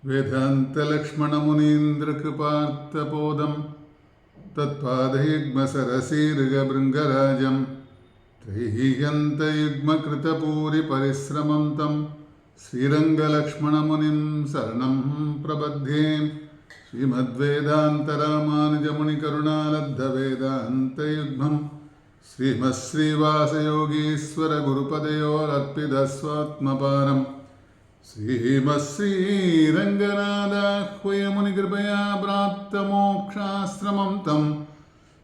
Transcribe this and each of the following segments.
वेदान्तलक्ष्मणमुनीन्द्रकृपार्थपोदं तत्पादयुग्मसरसीर्गभृङ्गराजं त्रयीयन्तयुग्मकृतपूरिपरिश्रमं तं श्रीरङ्गलक्ष्मणमुनिं शरणं प्रपद्ये। श्रीमद्वेदान्तरामानुजमुनिकरुणालब्धवेदान्तयुग्मं श्रीमत्श्रीवासयोगीश्वरगुरुपदयोरर्पितस्वात्मपारम् श्रीमत्श्रीरङ्गनाथाह्वयमुनिकृपया प्राप्तमोक्षाश्रमं तं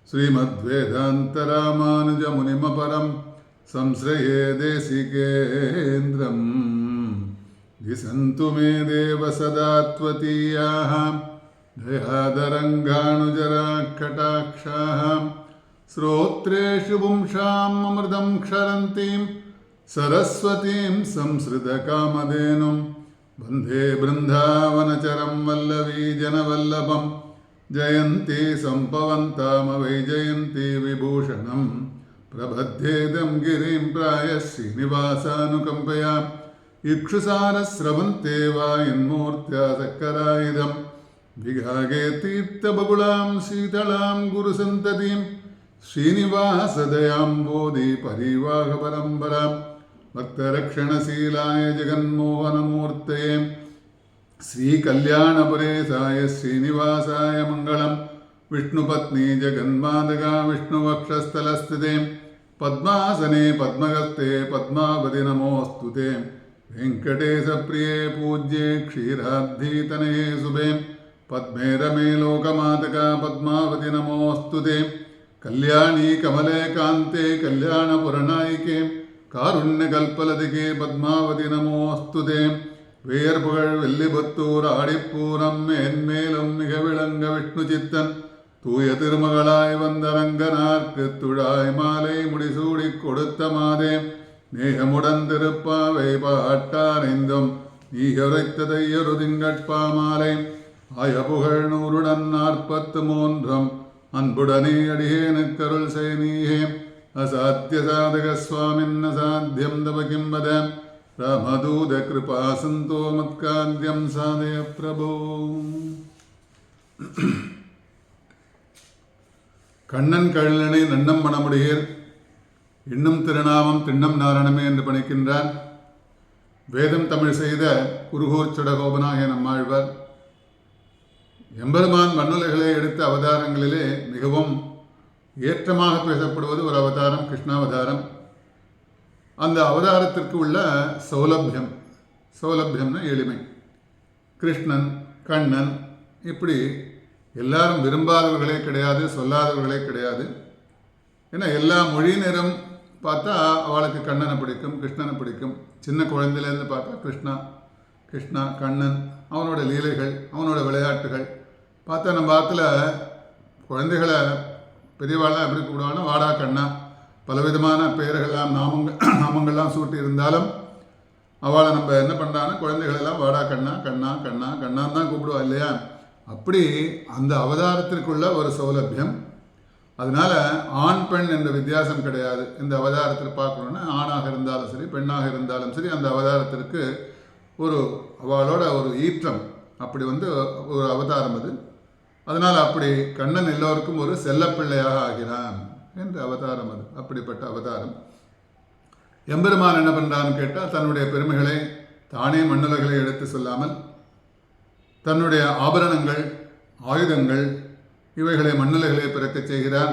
श्रीमद्वेदान्तरामानुजमुनिमपरं संश्रये देशिकेन्द्रम्। दिशन्तु मे देव सदा त्वदीयाः दयादरङ्गानुजराकटाक्षाः श्रोत्रेषु पुंसाम् अमृतं क्षरन्तीं सरस्वतीं संसृतकामधेनुं वन्दे बृन्दावनचरं वल्लवीजनवल्लभं। जयन्ती सम्पवन्तामवैजयन्ती विभूषणं प्रबध्येदं गिरिं प्रायः श्रीनिवासानुकम्पया इक्षुसारस्रवन्ते वा यन्मूर्त्या सक्करायुधं विभागे तीर्थबहुलां शीतलां गुरुसन्ततिं श्रीनिवासदयाम्बोधि परिवाहपरम्परां भक्तरक्षणशीलाय जगन्मोहनमूर्तये श्रीकल्याणपुरेशाय श्रीनिवासाय मङ्गलं। विष्णुपत्नी जगन्मातगा विष्णुवक्षस्थलस्थिते पद्मासने पद्महस्ते पद्मावति नमोऽस्तु ते। वेङ्कटेशप्रिये पूज्ये क्षीराब्धितनये शुभे पद्मे रमे लोकमातका पद्मावति नमोऽस्तु ते। कल्याणी कमले कान्ते कल्याणपुरनायिके कारुण्यकल्पलतिके पद्मावति नमोऽस्तु ते। வேர்புகழ் வெள்ளிபுத்தூர் ஆடிப்பூரம் மேன்மேலும் மிக விளங்க விஷ்ணு சித்தன் தூய திருமகளாய் வந்த ரங்கனார்க்கு துழாய் மாலை முடிசூடி கொடுத்த மாதே நேகமுடன் திருப்பாவை பாட்டாரைந்தும் நீயுரைத்ததையொரு திங்கட்பாமாலை ஆயபுகழ் 143 அன்புடனே அடியேனுக்கருள் செய் நீயே அசாத்திய சாதக சுவாமின் அசாத்தியம் தவ கிம்பத ராமதூத கிருபா சந்தோ மத்காத்யம் சாதய பிரபோ. கண்ணன் கழலனை நன்னம் மணமுடையீர் இன்னும் திருநாமம் திண்ணம் நாரணமே என்று பணிக்கின்றார். வேதம் தமிழ் செய்த குருகூர் சுடகோபனாகிய நம்மாழ்வார் எம்பெருமான் மண்ணுலகளை எடுத்த அவதாரங்களிலே மிகவும் ஏற்றமாக பேசப்படுவது ஒரு அவதாரம் கிருஷ்ணாவதாரம். அந்த அவதாரத்திற்கு உள்ள சௌலபியம்னா எளிமை. கிருஷ்ணன் கண்ணன் இப்படி எல்லாரும் விரும்பாதவர்களே கிடையாது, சொல்லாதவர்களே கிடையாது. ஏன்னா எல்லா மொழியினரும் பார்த்தா அவளுக்கு கண்ணனை பிடிக்கும், கிருஷ்ணனை பிடிக்கும். சின்ன குழந்தையிலேருந்து பார்த்தா கிருஷ்ணா கண்ணன், அவனோட லீலைகள், அவனோட விளையாட்டுகள் பார்த்தா நம்ம ஆற்றுல குழந்தைகளை பெரியவாள்லாம் எப்படி கூப்பிடுவாங்கன்னா வாடா கண்ணா, பலவிதமான பெயர்கள்லாம் நாமங்கள்லாம் சூட்டி இருந்தாலும் அவளை நம்ம என்ன பண்ணுறாங்கன்னா குழந்தைகளெல்லாம் வாடா கண்ணா கண்ணான்னு தான் கூப்பிடுவா இல்லையா? அப்படி அந்த அவதாரத்திற்குள்ள ஒரு சௌலபியம். அதனால் ஆண் பெண் என்ற வித்தியாசம் கிடையாது. இந்த அவதாரத்தில் பார்க்கணுன்னா ஆணாக இருந்தாலும் சரி பெண்ணாக இருந்தாலும் சரி அந்த அவதாரத்திற்கு ஒரு அவளோட ஒரு ஈற்றம் அப்படி ஒரு அவதாரம் அது. அதனால் அப்படி கண்ணன் எல்லோருக்கும் ஒரு செல்லப்பிள்ளையாக ஆகிறான் என்ற அவதாரம் அது. அப்படிப்பட்ட அவதாரம். எம்பெருமான் என்ன பண்ணுறான்னு கேட்டால் தன்னுடைய பெருமைகளை தானே மண்ணுலகளை எடுத்து சொல்லாமல் தன்னுடைய ஆபரணங்கள் ஆயுதங்கள் இவைகளை மண்ணுலகளை பிறக்கச் செய்கிறான்.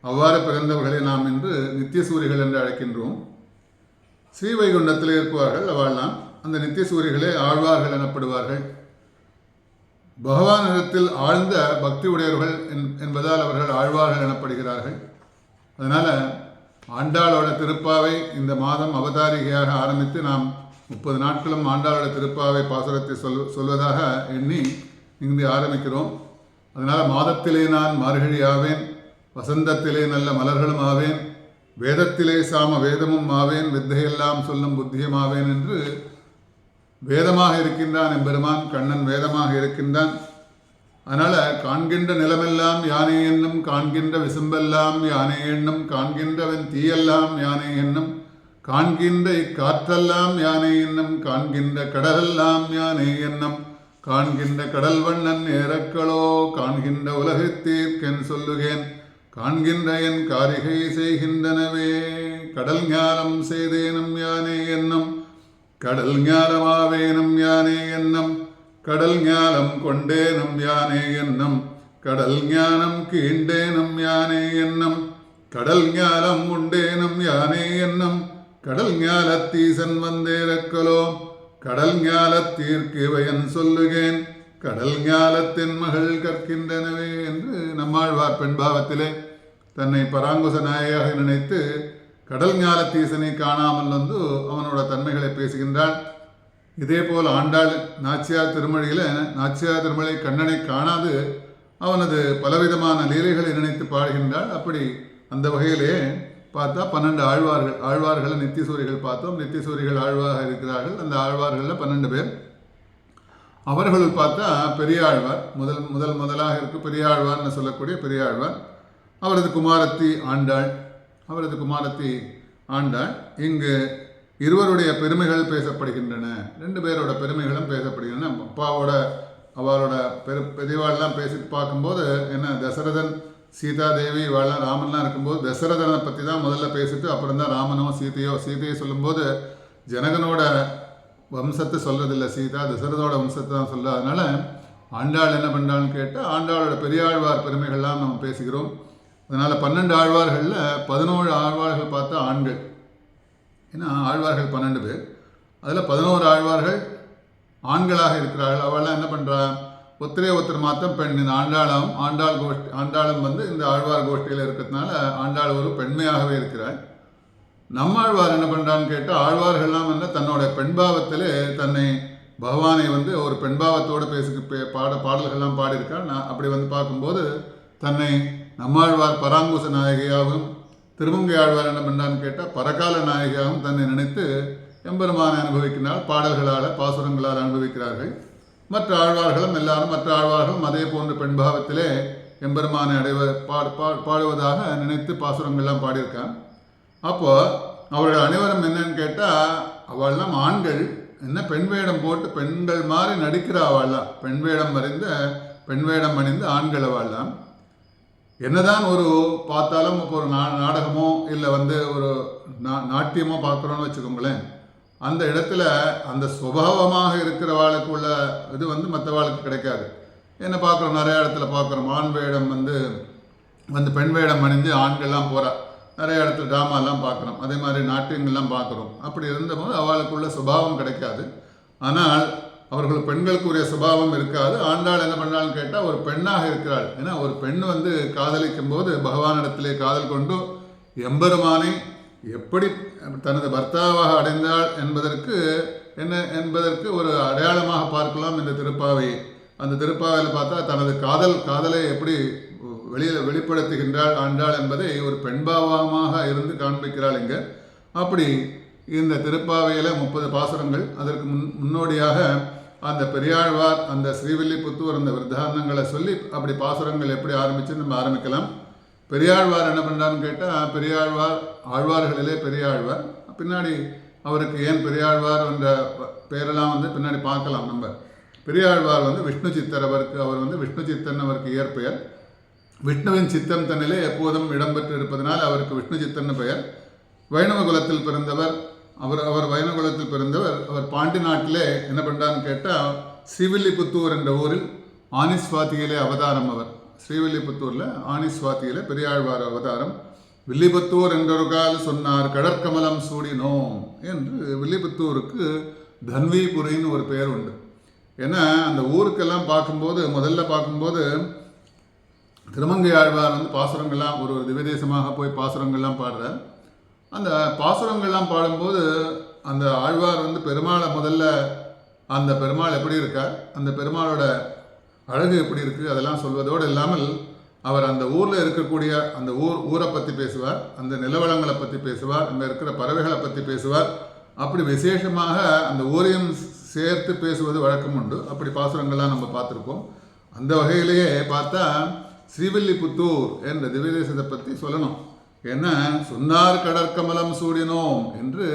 அவ்வாறு பிறந்தவர்களை நாம் இன்று நித்தியசூரிகள் என்று அழைக்கின்றோம். ஸ்ரீவைகுண்டத்தில் இருப்பவர்கள் அவள்லாம் அந்த நித்தியசூரிகளே ஆழ்வார்கள் எனப்படுவார்கள். பகவானிடத்தில் ஆழ்ந்த பக்தி உடையவர்கள் என்பதால் அவர்கள் ஆழ்வார்கள் எனப்படுகிறார்கள். அதனால் ஆண்டாளோட திருப்பாவை இந்த மாதம் அவதாரிகையாக ஆரம்பித்து நாம் 30 நாட்களும் ஆண்டாளோட திருப்பாவை பாசுரத்தை சொல்வதாக எண்ணி இங்கு ஆரம்பிக்கிறோம். அதனால் மாதத்திலே நான் மார்கழி ஆவேன், வசந்தத்திலே நல்ல மலர்களும் ஆவேன், வேதத்திலே சாம வேதமும் ஆவேன், வித்தையெல்லாம் சொல்லும் புத்தியும் ஆவேன் என்று வேதமாக இருக்கின்றான் எம்பெருமான். கண்ணன் வேதமாக இருக்கின்றான். அதனால் காண்கின்ற நிலமெல்லாம் யானை என்னும், காண்கின்ற விசும்பெல்லாம் யானை என்னும், காண்கின்றவன் தீயெல்லாம் யானை என்னும், காண்கின்ற இக்காற்றெல்லாம் யானை என்னும், காண்கின்ற கடலெல்லாம் யானை என்னும், காண்கின்ற கடல் வண்ணன் ஏறக்களோ காண்கின்ற உலகத்தீர்க்கென் சொல்லுகேன் காண்கின்ற என் காரிகை செய்கின்றனவே. கடல் ஞானம் செய்தேனும் யானே என்னும் கடல் ஞானமாவேனும் யானே என்னும் கடல் ஞானம் கொண்டேனும் யானே என்னும் கடல் ஞானம் கீண்டேனும் யானே என்னும் கடல் ஞானம் உண்டேனும் யானே என்னும் கடல் ஞாலத்தீசன் வந்தேறக்கலோ கடல் ஞாலத்தீர்க்கு வயன் சொல்லுகேன் கடல் ஞாலத்தின் மகள் கற்கின்றனவே என்று நம்மாழ்வார் பெண்பாவத்திலே தன்னை பராங்குச நாயகியாக நினைத்து கடல் ஞாலத்தீசனை காணாமல் வந்து அவனோட தன்மைகளை பேசுகின்றாள். இதே போல் ஆண்டாள் நாச்சியார் திருமொழியில் நாச்சியார் திருமொழி கண்ணனை காணாது அவனது பலவிதமான லீலைகளை நினைத்து பாடுகின்றாள். அப்படி அந்த வகையிலே பார்த்தா 12 ஆழ்வார்களை நித்திசூரிகள் பார்த்தோம். நித்திசூரிகள் ஆழ்வாக இருக்கிறார்கள். அந்த ஆழ்வார்களில் 12 பேர். அவர்கள் பார்த்தா பெரியாழ்வார் முதலாக இருக்கு. பெரியாழ்வார்னு சொல்லக்கூடிய பெரியாழ்வார், அவரது குமாரத்தி ஆண்டாள். இங்கு இருவருடைய பெருமைகள் பேசப்படுகின்றன. 2 பேரோட பெருமைகளும் பேசப்படுகின்றன. அப்பாவோட அவளோட பெரியவாள்லாம் பேசிட்டு பார்க்கும்போது என்ன, தசரதன் சீதாதேவி இவாள்லாம் ராமன்லாம் இருக்கும்போது தசரதனை பற்றி தான் முதல்ல பேசிட்டு அப்புறம் தான் ராமனோ சீதையை சொல்லும்போது ஜனகனோட வம்சத்தை சொல்கிறதில்ல, சீதா தசரதோட வம்சத்தை தான் சொல்ல. அதனால் ஆண்டாள் என்ன பண்ணுறான்னு கேட்டால் ஆண்டாளோட பெரியாழ்வார் பெருமைகள்லாம் நம்ம பேசுகிறோம். அதனால் 12 ஆழ்வார்களில் 11 ஆழ்வார்கள் பார்த்தா ஆண்கள். ஏன்னா ஆழ்வார்கள் 12 பேர், அதில் 11 ஆழ்வார்கள் ஆண்களாக இருக்கிறார்கள். அவள்லாம் என்ன பண்ணுறா, ஒருத்தர் மாத்திரம் பெண். இந்த ஆண்டாளும் வந்து இந்த ஆழ்வார் கோஷ்டியில் இருக்கிறதுனால ஆண்டாள் ஒரு பெண்மையாகவே இருக்கிறாள். நம்மாழ்வார் என்ன பண்ணுறான்னு கேட்டால் ஆழ்வார்கள்லாம் வந்து தன்னோட பெண்பாவத்திலே தன்னை பகவானை வந்து ஒரு பெண்பாவத்தோடு பாடல்கள்லாம் பாடியிருக்காள். நான் அப்படி வந்து பார்க்கும்போது தன்னை நம்மாழ்வார் பராங்குச நாயகியாகவும் திருமங்கை ஆழ்வார் என்ன பண்ணுறான்னு கேட்டால் பரகால நாயகியாகவும் தன்னை நினைத்து எம்பெருமானை அனுபவிக்கிறாள். பாடல்களால் பாசுரங்களால் அனுபவிக்கிறார்கள். மற்ற ஆழ்வார்களும் அதே போன்ற பெண்பாவத்திலே எம்பெருமானை பாடுவதாக நினைத்து பாசுரங்கள்லாம் பாடியிருக்கான். அப்போ அவர்கள் அனைவரும் என்னன்னு கேட்டால் அவள்லாம் ஆண்கள் என்ன பெண் வேடம் போட்டு பெண்கள் மாதிரி நடிக்கிற அவள்லாம் பெண் வேடம் அணிந்து ஆண்கள் அவள்லாம். என்னதான் ஒரு பார்த்தாலும் இப்போ ஒரு நாடகமோ இல்லை வந்து ஒரு நாட்டியமோ பார்க்குறோன்னு வச்சுக்கோங்களேன், அந்த இடத்துல அந்த சுபாவமாக இருக்கிறவாளுக்கு உள்ள இது வந்து மற்றவாளுக்கு கிடைக்காது. என்ன பார்க்குறோம், நிறைய இடத்துல பார்க்குறோம் ஆண் வேடம் வந்து பெண் வேடம் அணிந்து ஆண்கள்லாம் போகிறா. நிறைய இடத்துல ட்ராமாலாம் பார்க்குறோம், அதே மாதிரி நாட்டியங்கள்லாம் பார்க்குறோம். அப்படி இருந்தபோது அவளுக்குள்ள சுபாவம் கிடைக்காது. ஆனால் அவர்கள் பெண்களுக்குரிய சுபாவம் இருக்காது. ஆண்டாள் என்ன பண்ணாலும் கேட்டால் ஒரு பெண்ணாக இருக்கிறாள். ஏன்னா ஒரு பெண் வந்து காதலிக்கும் போது பகவானிடத்திலே காதல் கொண்டு எம்பெருமானை எப்படி தனது பர்த்தாவாக அடைந்தாள் என்பதற்கு ஒரு அடையாளமாக பார்க்கலாம் இந்த திருப்பாவையை. அந்த திருப்பாவையில் பார்த்தா தனது காதலை எப்படி வெளிப்படுத்துகின்றாள் ஆண்டாள் என்பதை ஒரு பெண்பாவமாக இருந்து காண்பிக்கிறாள் இங்கே. அப்படி இந்த திருப்பாவையில் 30 பாசுரங்கள். அதற்கு முன்னோடியாக அந்த பெரியாழ்வார் அந்த ஸ்ரீவில்லிபுத்தூர் அந்த விருத்தாந்தங்களை சொல்லி அப்படி பாசுரங்கள் எப்படி ஆரம்பிச்சுன்னு நம்ம ஆரம்பிக்கலாம். பெரியாழ்வார் என்ன பண்ணுறான்னு கேட்டால் ஆழ்வார்களிலே பெரியாழ்வார். பின்னாடி அவருக்கு ஏன் பெரியாழ்வார் என்ற பெயரெல்லாம் வந்து பின்னாடி பார்க்கலாம் நம்ம. பெரியாழ்வார் வந்து விஷ்ணு சித்தர், அவர் வந்து விஷ்ணு சித்தன் அவருக்கு இயற்பெயர். விஷ்ணுவின் சித்தம் தன்னிலே எப்போதும் இடம்பெற்று இருப்பதனால் அவருக்கு விஷ்ணு சித்தன் பெயர். வைணவ குலத்தில் பிறந்தவர் அவர் வைணவ குலத்தில் பிறந்தவர். அவர் பாண்டி நாட்டிலே என்ன பண்ணுறான்னு கேட்டால் ஸ்ரீவில்லிபுத்தூர் என்ற ஊரில் ஆனிஸ்வாதியிலே அவதாரம். அவர் ஸ்ரீவில்லிபுத்தூரில் ஆனிஸ்வாதியிலே பெரியாழ்வார் அவதாரம். வில்லிபுத்தூர் என்றொரு கால் சொன்னார் கடற்கமலம் சூடினோம் என்று வில்லிபுத்தூருக்கு தன்விபுரின்னு ஒரு பெயர் உண்டு. ஏன்னா அந்த ஊருக்கெல்லாம் முதல்ல பார்க்கும்போது திருமங்கை ஆழ்வார் வந்து பாசுரங்கள்லாம் ஒரு திவ்யதேசமாக போய் பாசுரங்கள்லாம் பாடுறார். அந்த பாசுரங்கள்லாம் பாடும்போது அந்த ஆழ்வார் வந்து பெருமாளை முதல்ல அந்த பெருமாள் எப்படி இருக்கார், அந்த பெருமாளோட அழகு எப்படி இருக்குது அதெல்லாம் சொல்வதோடு இல்லாமல் அவர் அந்த ஊரில் இருக்கக்கூடிய அந்த ஊரை பற்றி பேசுவார், அந்த நிலவளங்களை பற்றி பேசுவார், அங்கே இருக்கிற பறவைகளை பற்றி பேசுவார். அப்படி விசேஷமாக அந்த ஊரையும் சேர்த்து பேசுவது வழக்கம் உண்டு. அப்படி பாசுரங்கள்லாம் நம்ம பார்த்துருக்கோம். அந்த வகையிலேயே பார்த்தா ஸ்ரீவில்லிபுத்தூர் என்ற திவ்யதேசத்தை பற்றி சொல்லணும். ஏன்னா சொன்னார் கடற்கமலம் சூடினோம் என்று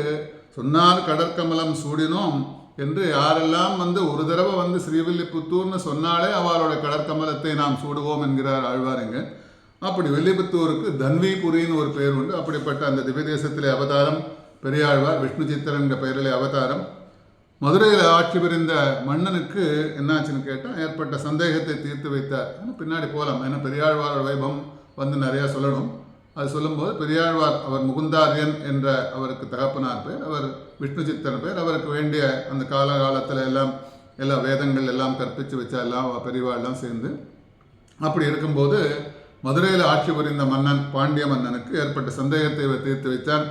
சொன்னார் கடற்கமலம் சூடினோம் என்று யாரெல்லாம் வந்து ஒரு தடவை வந்து ஸ்ரீவில்லிபுத்தூர்னு சொன்னாலே அவளோட கடற்கமலத்தை நாம் சூடுவோம் என்கிறார் ஆழ்வாருங்க. அப்படி வில்லிபுத்தூருக்கு தன்விபுரின்னு ஒரு பேர் உண்டு. அப்படிப்பட்ட அந்த திவ்ய தேசத்திலே அவதாரம் பெரியாழ்வார். விஷ்ணு சித்தரன் என்ற பெயரிலே அவதாரம். மதுரையில் ஆட்சி புரிந்த மன்னனுக்கு என்னாச்சுன்னு கேட்டால் ஏற்பட்ட சந்தேகத்தை தீர்த்து வைத்தார். பின்னாடி போகலாம், ஏன்னா பெரியாழ்வாரோட வைபவம் வந்து நிறையா சொல்லணும். அது சொல்லும்போது பெரியாழ்வார் அவர் முகுந்தாரியன் என்ற அவருக்கு தகப்பனார் பேர், அவர் விஷ்ணு சித்தன் பேர். அவருக்கு வேண்டிய அந்த காலகாலத்தில் எல்லாம் எல்லா வேதங்கள் எல்லாம் கற்பித்து வச்சா எல்லாம் பெரியவாள்லாம் சேர்ந்து அப்படி இருக்கும்போது மதுரையில் ஆட்சி புரிந்த மன்னன் பாண்டிய மன்னனுக்கு ஏற்பட்ட சந்தேகத்தை தீர்த்து வைத்தார்.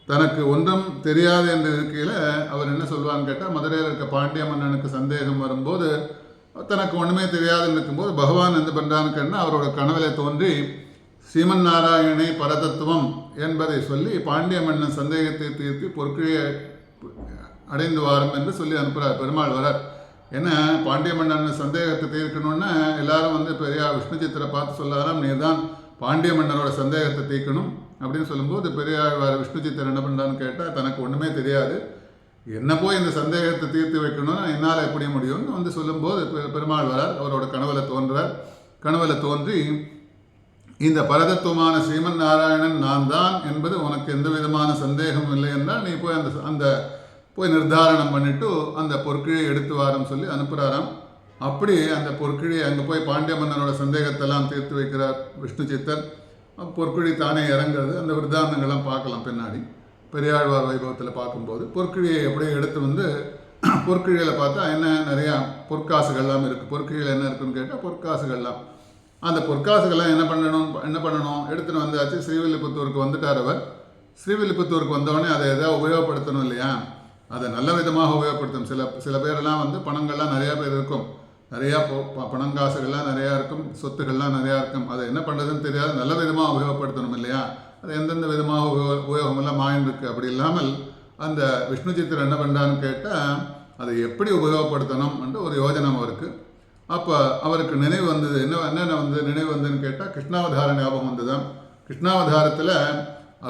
தனக்கு ஒன்றும் தெரியாது என்ற இருக்கையில் அவர் என்ன சொல்லுவான்னு கேட்டால், மதுரையில் இருக்க பாண்டிய மன்னனுக்கு சந்தேகம் வரும்போது தனக்கு ஒன்றுமே தெரியாதுன்னு இருக்கும்போது பகவான் என்ன பண்ணுறான்னு கேட்டால் அவரோட கனவிலே தோன்றி ஸ்ரீமன் நாராயணை பரதத்துவம் என்பதை சொல்லி பாண்டிய மன்னன் சந்தேகத்தை தீர்த்து பொற்கிழியை அடைந்து வாரும் என்று சொல்லி அனுப்புகிறார். பெருமாள் வரார். ஏன்னா பாண்டிய மன்னன் சந்தேகத்தை தீர்க்கணும்னா எல்லாரும் வந்து பெரியார் விஷ்ணு சித்தரை பார்த்து சொல்லாராம், நீ தான் பாண்டிய மன்னரோட சந்தேகத்தை தீர்க்கணும் அப்படின்னு சொல்லும்போது பெரியாழ்வார் விஷ்ணு சித்தர் என்ன பண்ணுறான்னு கேட்டால், தனக்கு ஒன்றுமே தெரியாது, என்ன போய் இந்த சந்தேகத்தை தீர்த்து வைக்கணும்னா என்னால் எப்படி முடியும்னு வந்து சொல்லும்போது பெருமாள் வரார். அவரோட கனவுல தோன்றார். கனவுல தோன்றி இந்த பரதத்துவமான ஸ்ரீமன் நாராயணன் நான் தான் என்பது உனக்கு எந்த விதமான சந்தேகம் இல்லை என்றால் நீ போய் அந்த போய் நிர்தாரணம் பண்ணிட்டு அந்த பொற்கிழியை எடுத்து வாரம் சொல்லி அனுப்புகிறாராம். அப்படி அந்த பொற்கிழியை அங்கே போய் பாண்டிய மன்னனோட சந்தேகத்தெல்லாம் தீர்த்து வைக்கிறார் விஷ்ணு சித்தர். பொற்கிழி தானே இறங்குறது, அந்த விருத்தாந்தங்கள்லாம் பார்க்கலாம் பின்னாடி பெரியாழ்வார் வைபவத்தில் பார்க்கும்போது. பொற்கிழியை எப்படியே எடுத்து வந்து பொற்கிழியில் பார்த்தா என்ன நிறையா பொற்காசுகள்லாம் இருக்குது. பொற்கிழியில் என்ன இருக்குன்னு கேட்டால் பொற்காசுகள்லாம், அந்த பொற்காசுகள்லாம் என்ன பண்ணணும் எடுத்துகிட்டு வந்தாச்சு. ஸ்ரீவில்லிபுத்தூருக்கு வந்துட்டார் அவர். ஸ்ரீவில்லிபுத்தூருக்கு வந்தோடனே அதை எதாவது உபயோகப்படுத்தணும் இல்லையா, அதை நல்ல விதமாக உபயோகப்படுத்தணும். சில பேரெல்லாம் வந்து பணங்கள்லாம் நிறையா பேர் இருக்கும், நிறையா பணங்காசுகள்லாம் நிறையா இருக்கும், சொத்துக்கள்லாம் நிறையா இருக்கும். அதை என்ன பண்ணுறதுன்னு தெரியாது, நல்ல விதமாக உபயோகப்படுத்தணும் இல்லையா. அது எந்தெந்த விதமாக உபயோகமெல்லாம் மாயின்ருக்கு. அப்படி இல்லாமல் அந்த விஷ்ணு சித்தர் என்ன பண்ணுறான்னு கேட்டால் அதை எப்படி உபயோகப்படுத்தணும் என்று ஒரு யோஜனை அவருக்கு. அப்போ அவருக்கு நினைவு வந்தது. என்னென்ன வந்து நினைவு வந்ததுன்னு கேட்டால் கிருஷ்ணாவதார ஞாபகம் வந்ததுதான். கிருஷ்ணாவதாரத்தில்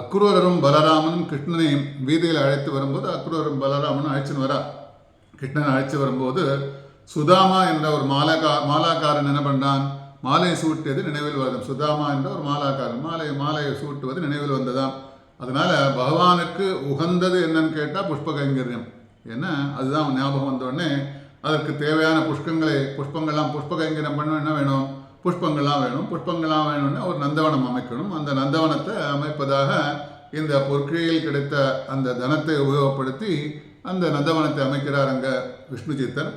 அக்ரூரரும் பலராமனும் கிருஷ்ணனை வீதியில் அழைத்து வரும்போது அக்ரூரரும் பலராமனும் அழைச்சின்னு வரா. கிருஷ்ணனை அழைச்சி வரும்போது சுதாமா என்ற ஒரு மாலாக்காரன் என்ன பண்ணான், மாலையை சூட்டியது நினைவில் வருது. சுதாமா என்ற ஒரு மாலாக்காரன் மாலையை சூட்டுவது நினைவில் வந்ததாம். அதனால் பகவானுக்கு உகந்தது என்னன்னு கேட்டால் புஷ்ப கைங்கரியம். ஏன்னா அதுதான் ஞாபகம் வந்தோடனே அதற்கு தேவையான புஷ்பங்கள்லாம் புஷ்ப கைங்கரியம் பண்ண என்ன வேணும், புஷ்பங்கள்லாம் வேணும்னா ஒரு நந்தவனம் அமைக்கணும். அந்த நந்தவனத்தை அமைப்பதாக இந்த பொற்கிழியில் கிடைத்த அந்த தனத்தை உபயோகப்படுத்தி அந்த நந்தவனத்தை அமைக்கிறார் அங்கே விஷ்ணு சித்தன்.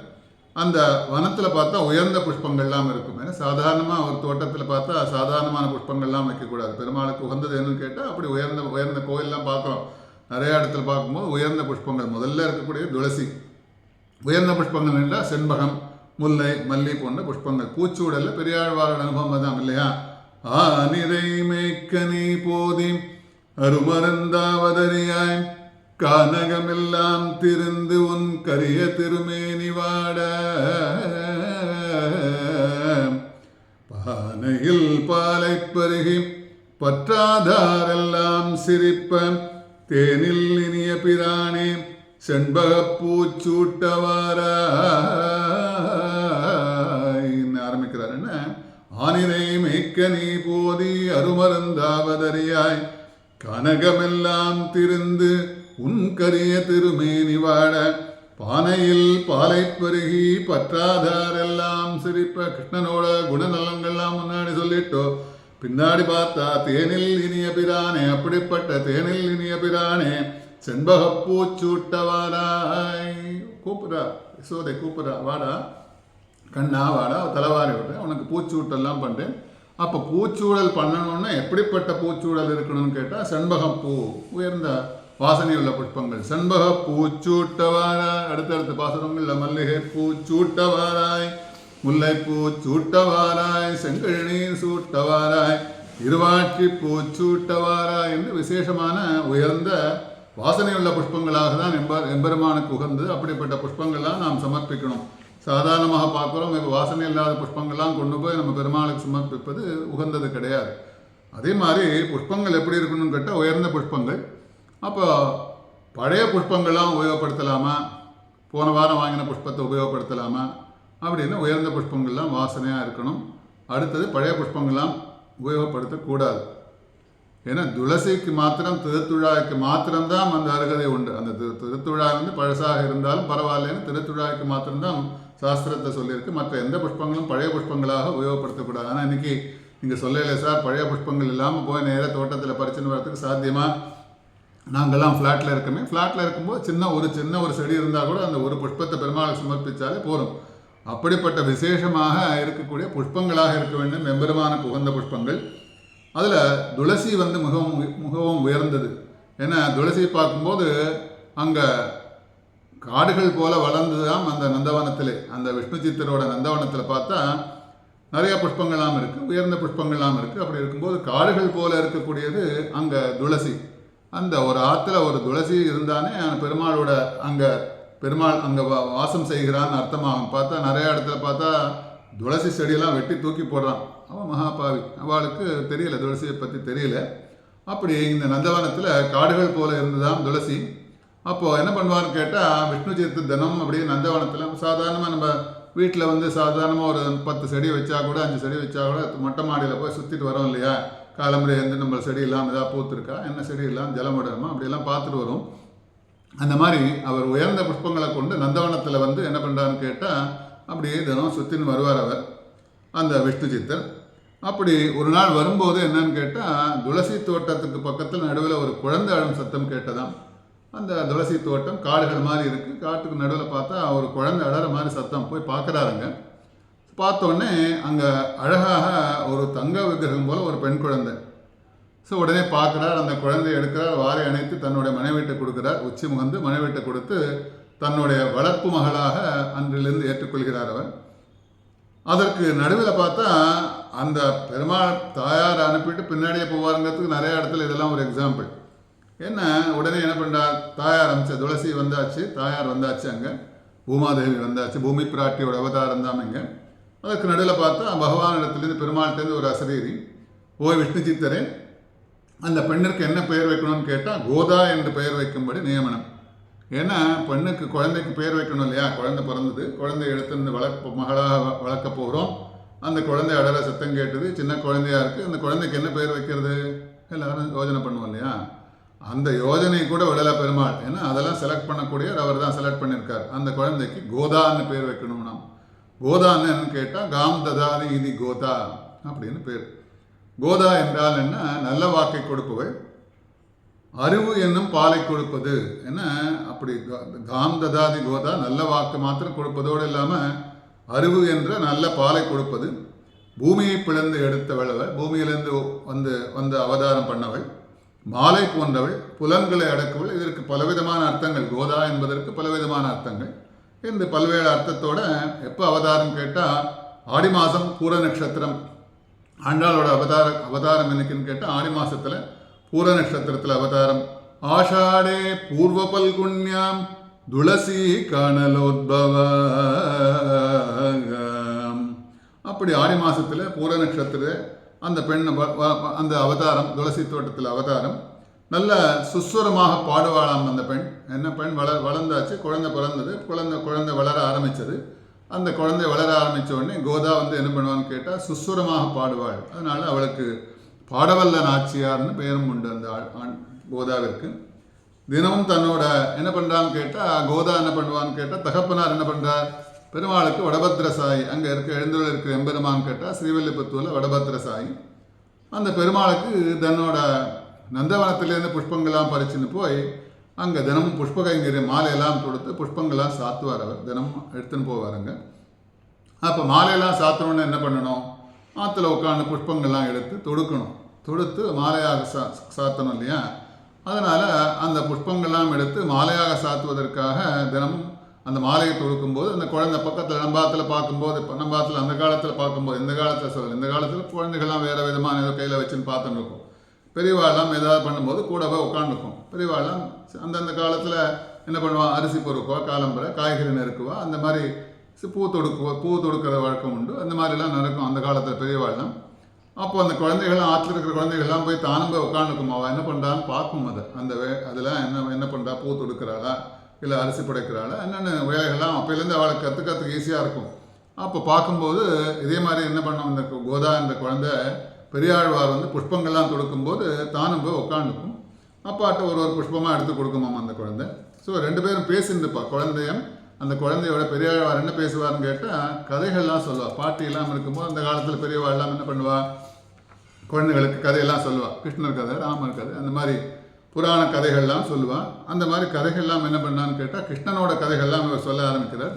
அந்த வனத்தில் பார்த்தா உயர்ந்த புஷ்பங்கள்லாம் இருக்கும். ஏன்னா சாதாரணமாக ஒரு தோட்டத்தில் பார்த்தா சாதாரணமான புஷ்பங்கள்லாம் வைக்கக்கூடாது. பெருமாளுக்கு உகந்தது என்னன்னு கேட்டால் அப்படி உயர்ந்த கோயிலெலாம் பார்க்குறோம். நிறையா இடத்துல பார்க்கும்போது உயர்ந்த புஷ்பங்கள் முதல்ல இருக்கக்கூடிய துளசி, உயர்ந்த புஷ்பங்கள் என்றால் செண்பகம், முல்லை, மல்லி போன்ற புஷ்பங்கள். பூச்சூடலில் பெரியாழ்வாரோட அனுபவம் தான் இல்லையா. ஆனிரை மேய்க்கனி போதி அருமருந்தாவதறியாய் கானகமெல்லாம் திருந்து உன் கரிய திருமேனி வாட பானையில் பாலை பருகி பற்றாதாரெல்லாம் சிரிப்ப தேனில் இனிய பிரானே செண்பகப்பூச்சூட்டவாராய் ஆரம்பிக்கிறார். என்ன ஆனிரை மேய்க்க நீ போதி அருமருந்தாவதறியாய் கனகமெல்லாம் திருந்து உன் கரிய திருமேனி வாட பானையில் பாலை பருகி பற்றாதாரெல்லாம் சிரிப்ப. கிருஷ்ணனோட குணநலங்கள்லாம் முன்னாடி சொல்லிட்டோ, பின்னாடி பார்த்தா தேனில் இனிய பிரானே, அப்படிப்பட்ட தேனில் இனிய பிரானே செண்பகப்பூச்சூட்டவாராய் கூப்பிட்றா. யசோதை கூப்பிட்றா, வாடா கண்ணா வாடா, தலைவாரி விடுறேன், உனக்கு பூச்சூட்டெல்லாம் பண்ணுறேன். அப்போ பூச்சூடல் பண்ணணுன்னா எப்படிப்பட்ட பூச்சூடல் இருக்கணும்னு கேட்டால் செண்பகம் பூ, உயர்ந்த வாசனை உள்ள புஷ்பங்கள். செண்பக பூச்சூட்டவாராய். அடுத்தடுத்த பாசுரங்களில் மல்லிகை பூச்சூட்டவாராய், முல்லைப்பூ சூட்டவாராய், செங்கழனி சூட்டவாராய், இருவாட்சி பூச்சூட்டவாராய் என்று விசேஷமான உயர்ந்த வாசனையுள்ள புஷ்பங்களாக தான் எம்பெருமானுக்கு உகந்தது. அப்படிப்பட்ட புஷ்பங்கள்லாம் நாம் சமர்ப்பிக்கணும். சாதாரணமாக பார்க்குறோம், இப்போ வாசனை இல்லாத புஷ்பங்கள்லாம் கொண்டு போய் நம்ம பெருமாளுக்கு சமர்ப்பிப்பது உகந்தது கிடையாது. அதே மாதிரி புஷ்பங்கள் எப்படி இருக்கணும்னு கேட்டால் உயர்ந்த புஷ்பங்கள். அப்போ பழைய புஷ்பங்கள்லாம் உபயோகப்படுத்தலாமா, போன வாரம் வாங்கின புஷ்பத்தை உபயோகப்படுத்தலாமா அப்படின்னு உயர்ந்த புஷ்பங்கள்லாம் வாசனையாக இருக்கணும். அடுத்தது பழைய புஷ்பங்கள்லாம் உபயோகப்படுத்தக்கூடாது. ஏன்னா துளசிக்கு மாத்திரம் திருத்துழாய்க்கு மாத்திரம்தான் அந்த அருகதை உண்டு. அந்த திருத்துழாய் வந்து பழசாக இருந்தாலும் பரவாயில்லைன்னு திருத்துழாய்க்கு மாத்திரம்தான் சாஸ்திரத்தை சொல்லியிருக்கு. மற்ற எந்த புஷ்பங்களும் பழைய புஷ்பங்களாக உபயோகப்படுத்தக்கூடாது. ஆனால் இன்றைக்கி நீங்கள் சொல்லலை சார், பழைய புஷ்பங்கள் இல்லாமல் போய் நேராக தோட்டத்தில் பறிச்சுன்னு வரதுக்கு சாத்தியமாக? நாங்கள்லாம் ஃப்ளாட்டில் இருக்கோமே, ஃப்ளாட்டில் இருக்கும்போது சின்ன ஒரு செடி இருந்தால் கூட அந்த ஒரு புஷ்பத்தை பெருமாளுக்கு சமர்ப்பித்தாலே போதும். அப்படிப்பட்ட விசேஷமாக இருக்கக்கூடிய புஷ்பங்களாக இருக்க வேண்டும் எம்பெருமானுக்கு உகந்த புஷ்பங்கள். அதில் துளசி வந்து மிகவும் உயர்ந்தது. ஏன்னா துளசி பார்க்கும்போது அங்கே காடுகள் போல வளர்ந்துதான் அந்த நந்தவனத்திலே, அந்த விஷ்ணு சித்தரோட நந்தவனத்தில் பார்த்தா நிறைய புஷ்பங்கள்லாம் இருக்குது, உயர்ந்த புஷ்பங்கள்லாம் இருக்குது. அப்படி இருக்கும்போது காடுகள் போல இருக்கக்கூடியது அங்கே துளசி. அந்த ஒரு ஆற்றுல ஒரு துளசி இருந்தானே பெருமாளோட பெருமாள் அங்கே வாசம் செய்கிறான்னு அர்த்தமாகும். பார்த்தா நிறைய இடத்துல பார்த்தா துளசி செடியெல்லாம் வெட்டி தூக்கி போடுறான். அவன் மகாபாவி, அவளுக்கு தெரியல, துளசியை பற்றி தெரியல. அப்படி இந்த நந்தவனத்தில் காடுகள் போல இருந்துதான் துளசி. அப்போது என்ன பண்ணுவான்னு கேட்டால் விஷ்ணு சித்து தினம் அப்படியே நந்தவனத்தில் சாதாரணமாக நம்ம வீட்டில் வந்து சாதாரணமாக ஒரு 10 செடி வச்சா கூட 5 செடி வச்சா கூட மொட்டை மாடியில் போய் சுற்றிட்டு வரோம் இல்லையா? காலம்புரை வந்து நம்ம செடி இல்லாமல் ஏதாவது பூத்துருக்கா, என்ன செடி இல்லாமல் ஜலம் விடணுமா, அப்படியெல்லாம் பார்த்துட்டு வரும். அந்த மாதிரி அவர் உயர்ந்த புஷ்பங்களை கொண்டு நந்தவனத்தில் வந்து என்ன பண்ணுறான்னு கேட்டால் அப்படியே தினம் சுற்றின்னு வருவார் அவர், அந்த விஷ்ணு சித்தர். அப்படி ஒரு நாள் வரும்போது என்னன்னு கேட்டால் துளசி தோட்டத்துக்கு பக்கத்தில் நடுவில் ஒரு குழந்தை அழும் சத்தம் கேட்டதாம். அந்த துளசி தோட்டம் காடுகள் மாதிரி இருக்குது, காட்டுக்கு நடுவில் பார்த்தா ஒரு குழந்தை அழற மாதிரி சத்தம். போய் பார்க்குறாருங்க. பார்த்தோடனே அங்கே அழகாக ஒரு தங்க விக்கிரகம் போல் ஒரு பெண் குழந்தை. ஸோ உடனே பார்க்குறார், அந்த குழந்தையை எடுக்கிறார், வாரை அணைத்து தன்னுடைய மனைவிட்ட கொடுக்குறார். உச்சி முகந்து மனைவிட்ட கொடுத்து தன்னுடைய வளர்ப்பு மகளாக அன்றிலிருந்து ஏற்றுக்கொள்கிறார் அவர். அதற்கு நடுவில் பார்த்தா அந்த பெருமாள் தாயார் அனுப்பிட்டு பின்னாடியே போவாருங்கிறதுக்கு நிறைய இடத்துல இதெல்லாம் ஒரு எக்ஸாம்பிள். என்ன உடனே என்ன பண்ணுறார், தாயார் அமைச்ச துளசி வந்தாச்சு, தாயார் வந்தாச்சு, அங்கே பூமாதேவி வந்தாச்சு, பூமி பிராட்டியோட அவதாரம் தான் இங்கே. அதுக்கு நடுவில் பார்த்தா பகவான் இடத்துலேருந்து பெருமாள்கிட்டேருந்து ஒரு அசரீரி, ஓய் விஷ்ணு சித்தரே, அந்த பெண்ணிற்கு என்ன பெயர் வைக்கணும்னு கேட்டால் கோதா என்று பெயர் வைக்கும்படி நியமனம். ஏன்னா பெண்ணுக்கு குழந்தைக்கு பெயர் வைக்கணும் இல்லையா? குழந்தை பிறந்தது, குழந்தை எடுத்துருந்து மகளாக வளர்க்க போகிறோம். அந்த குழந்தை அடர சத்தம் கேட்டது, சின்ன குழந்தையாக இருக்குது, அந்த குழந்தைக்கு என்ன பெயர் வைக்கிறது எல்லாரும் யோஜனை பண்ணுவோம் இல்லையா? அந்த யோஜனை கூட விடலை பெருமாள். ஏன்னா அதெல்லாம் செலக்ட் பண்ணக்கூடியவர் அவர் தான் செலக்ட் பண்ணியிருக்கார். அந்த குழந்தைக்கு கோதான்னு பேர் வைக்கணும். நாம் கோதான்னு என்னன்னு கேட்டால் காம் ததாதி இது கோதா அப்படின்னு பேர். கோதா என்றால் என்ன? நல்ல வாக்கை கொடுப்பவள், அறிவு என்னும் பாலை கொடுப்பது. என்ன அப்படி காம் ததாதி கோதா, நல்ல வாக்கு மாத்திரம் கொடுப்பதோடு இல்லாமல் அறிவு என்ற நல்ல பாலை கொடுப்பது. பூமியை பிளந்து எடுத்தவள் அவள், பூமியிலிருந்து வந்து அவதாரம் பண்ணவள், மாலை போன்றவள், புலன்களை அடக்குவள். இதற்கு பலவிதமான அர்த்தங்கள், கோதா என்பதற்கு பலவிதமான அர்த்தங்கள். இந்த பல்வேறு அர்த்தத்தோட எப்போ அவதாரம் கேட்டால் ஆடி மாதம் பூர நட்சத்திரம். ஆண்டாளோட அவதாரம் என்னைக்குன்னு கேட்டால் ஆடி மாதத்தில் பூர நட்சத்திரத்தில் அவதாரம். ஆஷாடே பூர்வ பல்குண்யாம் துளசி காணலோத்பவ. அப்படி ஆடி மாதத்தில் பூர நட்சத்திர அந்த பெண் அந்த அவதாரம், துளசி தோட்டத்தில் அவதாரம். நல்ல சுஸ்வரமாக பாடுவாளாம் அந்த பெண். என்ன பெண் வளர்ந்தாச்சு, குழந்தை பிறந்தது, குழந்தை வளர ஆரம்பித்தது. அந்த குழந்தை வளர ஆரம்பித்த உடனே கோதா வந்து என்ன பண்ணுவான்னு கேட்டால் சுஸ்வரமாக பாடுவாள். அதனால் அவளுக்கு பாடவல்ல நாச்சியார்னு பெயரும் உண்டு அந்த கோதாவிற்கு. தினமும் தன்னோட என்ன பண்ணுறான்னு கேட்டால் கோதா என்ன பண்ணுவான்னு கேட்டால் தகப்பனார் என்ன பண்ணுறார், பெருமாளுக்கு வடபத்திரசாயி அங்கே எழுந்துள்ள இருக்கிற எம்பெருமான்னு கேட்டால் ஸ்ரீவில்லிபுத்தூரில் வடபத்திரசாயி. அந்த பெருமாளுக்கு தன்னோட நந்தவனத்திலேருந்து புஷ்பங்கள்லாம் பறிச்சுன்னு போய் அங்கே தினமும் புஷ்ப கைங்கரிய மாலையெல்லாம் கொடுத்து புஷ்பங்கள்லாம் சாத்துவார். அவர் தினமும் எடுத்துன்னு போவாருங்க. அப்போ மாலையெல்லாம் சாத்தணுன்னு என்ன பண்ணணும், ஆற்றுல உட்காந்து புஷ்பங்கள்லாம் எடுத்து தொடுத்து மாலையாக சாத்தணும் இல்லையா? அதனால் அந்த புஷ்பங்கள்லாம் எடுத்து மாலையாக சாத்துவதற்காக தினமும் அந்த மாலையை தொடுக்கும்போது அந்த குழந்தை பக்கத்தில் நம்பாத்தில் பார்க்கும்போது, இப்போ நம்பாத்தில் அந்த காலத்தில் பார்க்கும்போது, இந்த காலத்தில் சொல்லலை, இந்த காலத்தில் குழந்தைகள்லாம் வேறு விதமான ஏதோ கையில் வச்சுன்னு பார்த்துன்னு இருக்கும். பெரியவாள்லாம் ஏதாவது பண்ணும்போது கூடவே உட்காந்துக்கும். பெரியவாள்லாம் அந்தந்த காலத்தில் என்ன பண்ணுவான், அரிசி பொறுக்குவா, காலம்பரை காய்கறி நெருக்குவா, அந்த மாதிரி பூ தொடுக்கிற வழக்கம் உண்டு. அந்த மாதிரிலாம் நடக்கும் அந்த காலத்தில் பெரியவாள்லாம். அப்போ அந்த குழந்தைகள்லாம் ஆற்றுல இருக்கிற குழந்தைகள்லாம் போய் தானும் போய் உட்காந்துக்கும். அவள் என்ன பண்ணுறான்னு பார்க்கும். அதெல்லாம் என்ன பண்ணுறா, பூ தொடுக்கிறாளா, இல்லை அரிசி புடைக்கிறாள், என்னென்ன வேலைகள்லாம் அப்போலேருந்து அவளுக்கு கற்றுக்கிறதுக்கு ஈஸியாக இருக்கும். அப்போ பார்க்கும்போது இதே மாதிரி என்ன பண்ணோம், இந்த கோதா என்ற குழந்தை பெரியாழ்வார் வந்து புஷ்பங்கள்லாம் தொடுக்கும்போது தானும் போய் உட்காந்துக்கும். அப்பாட்ட ஒரு புஷ்பமாக எடுத்து கொடுக்குமாம் அந்த குழந்தை. ஸோ 2 பேரும் பேசியிருந்துப்பா. குழந்தையும் அந்த குழந்தையோட பெரியாழ்வார் என்ன பேசுவார்னு கேட்டால் கதைகள்லாம் சொல்லுவாள். பாட்டி எல்லாம் இருக்கும்போது அந்த காலத்தில் பெரியவாள் எல்லாம் என்ன பண்ணுவாள், குழந்தைகளுக்கு கதையெல்லாம் சொல்லுவாள். கிருஷ்ணர் கதை, ராமர் கதை, அந்த மாதிரி புராண கதைகள்லாம் சொல்லுவாள். அந்த மாதிரி கதைகள்லாம் என்ன பண்ணான்னு கேட்டால் கிருஷ்ணனோட கதைகள்லாம் இவர் சொல்ல ஆரம்பிக்கிறார்.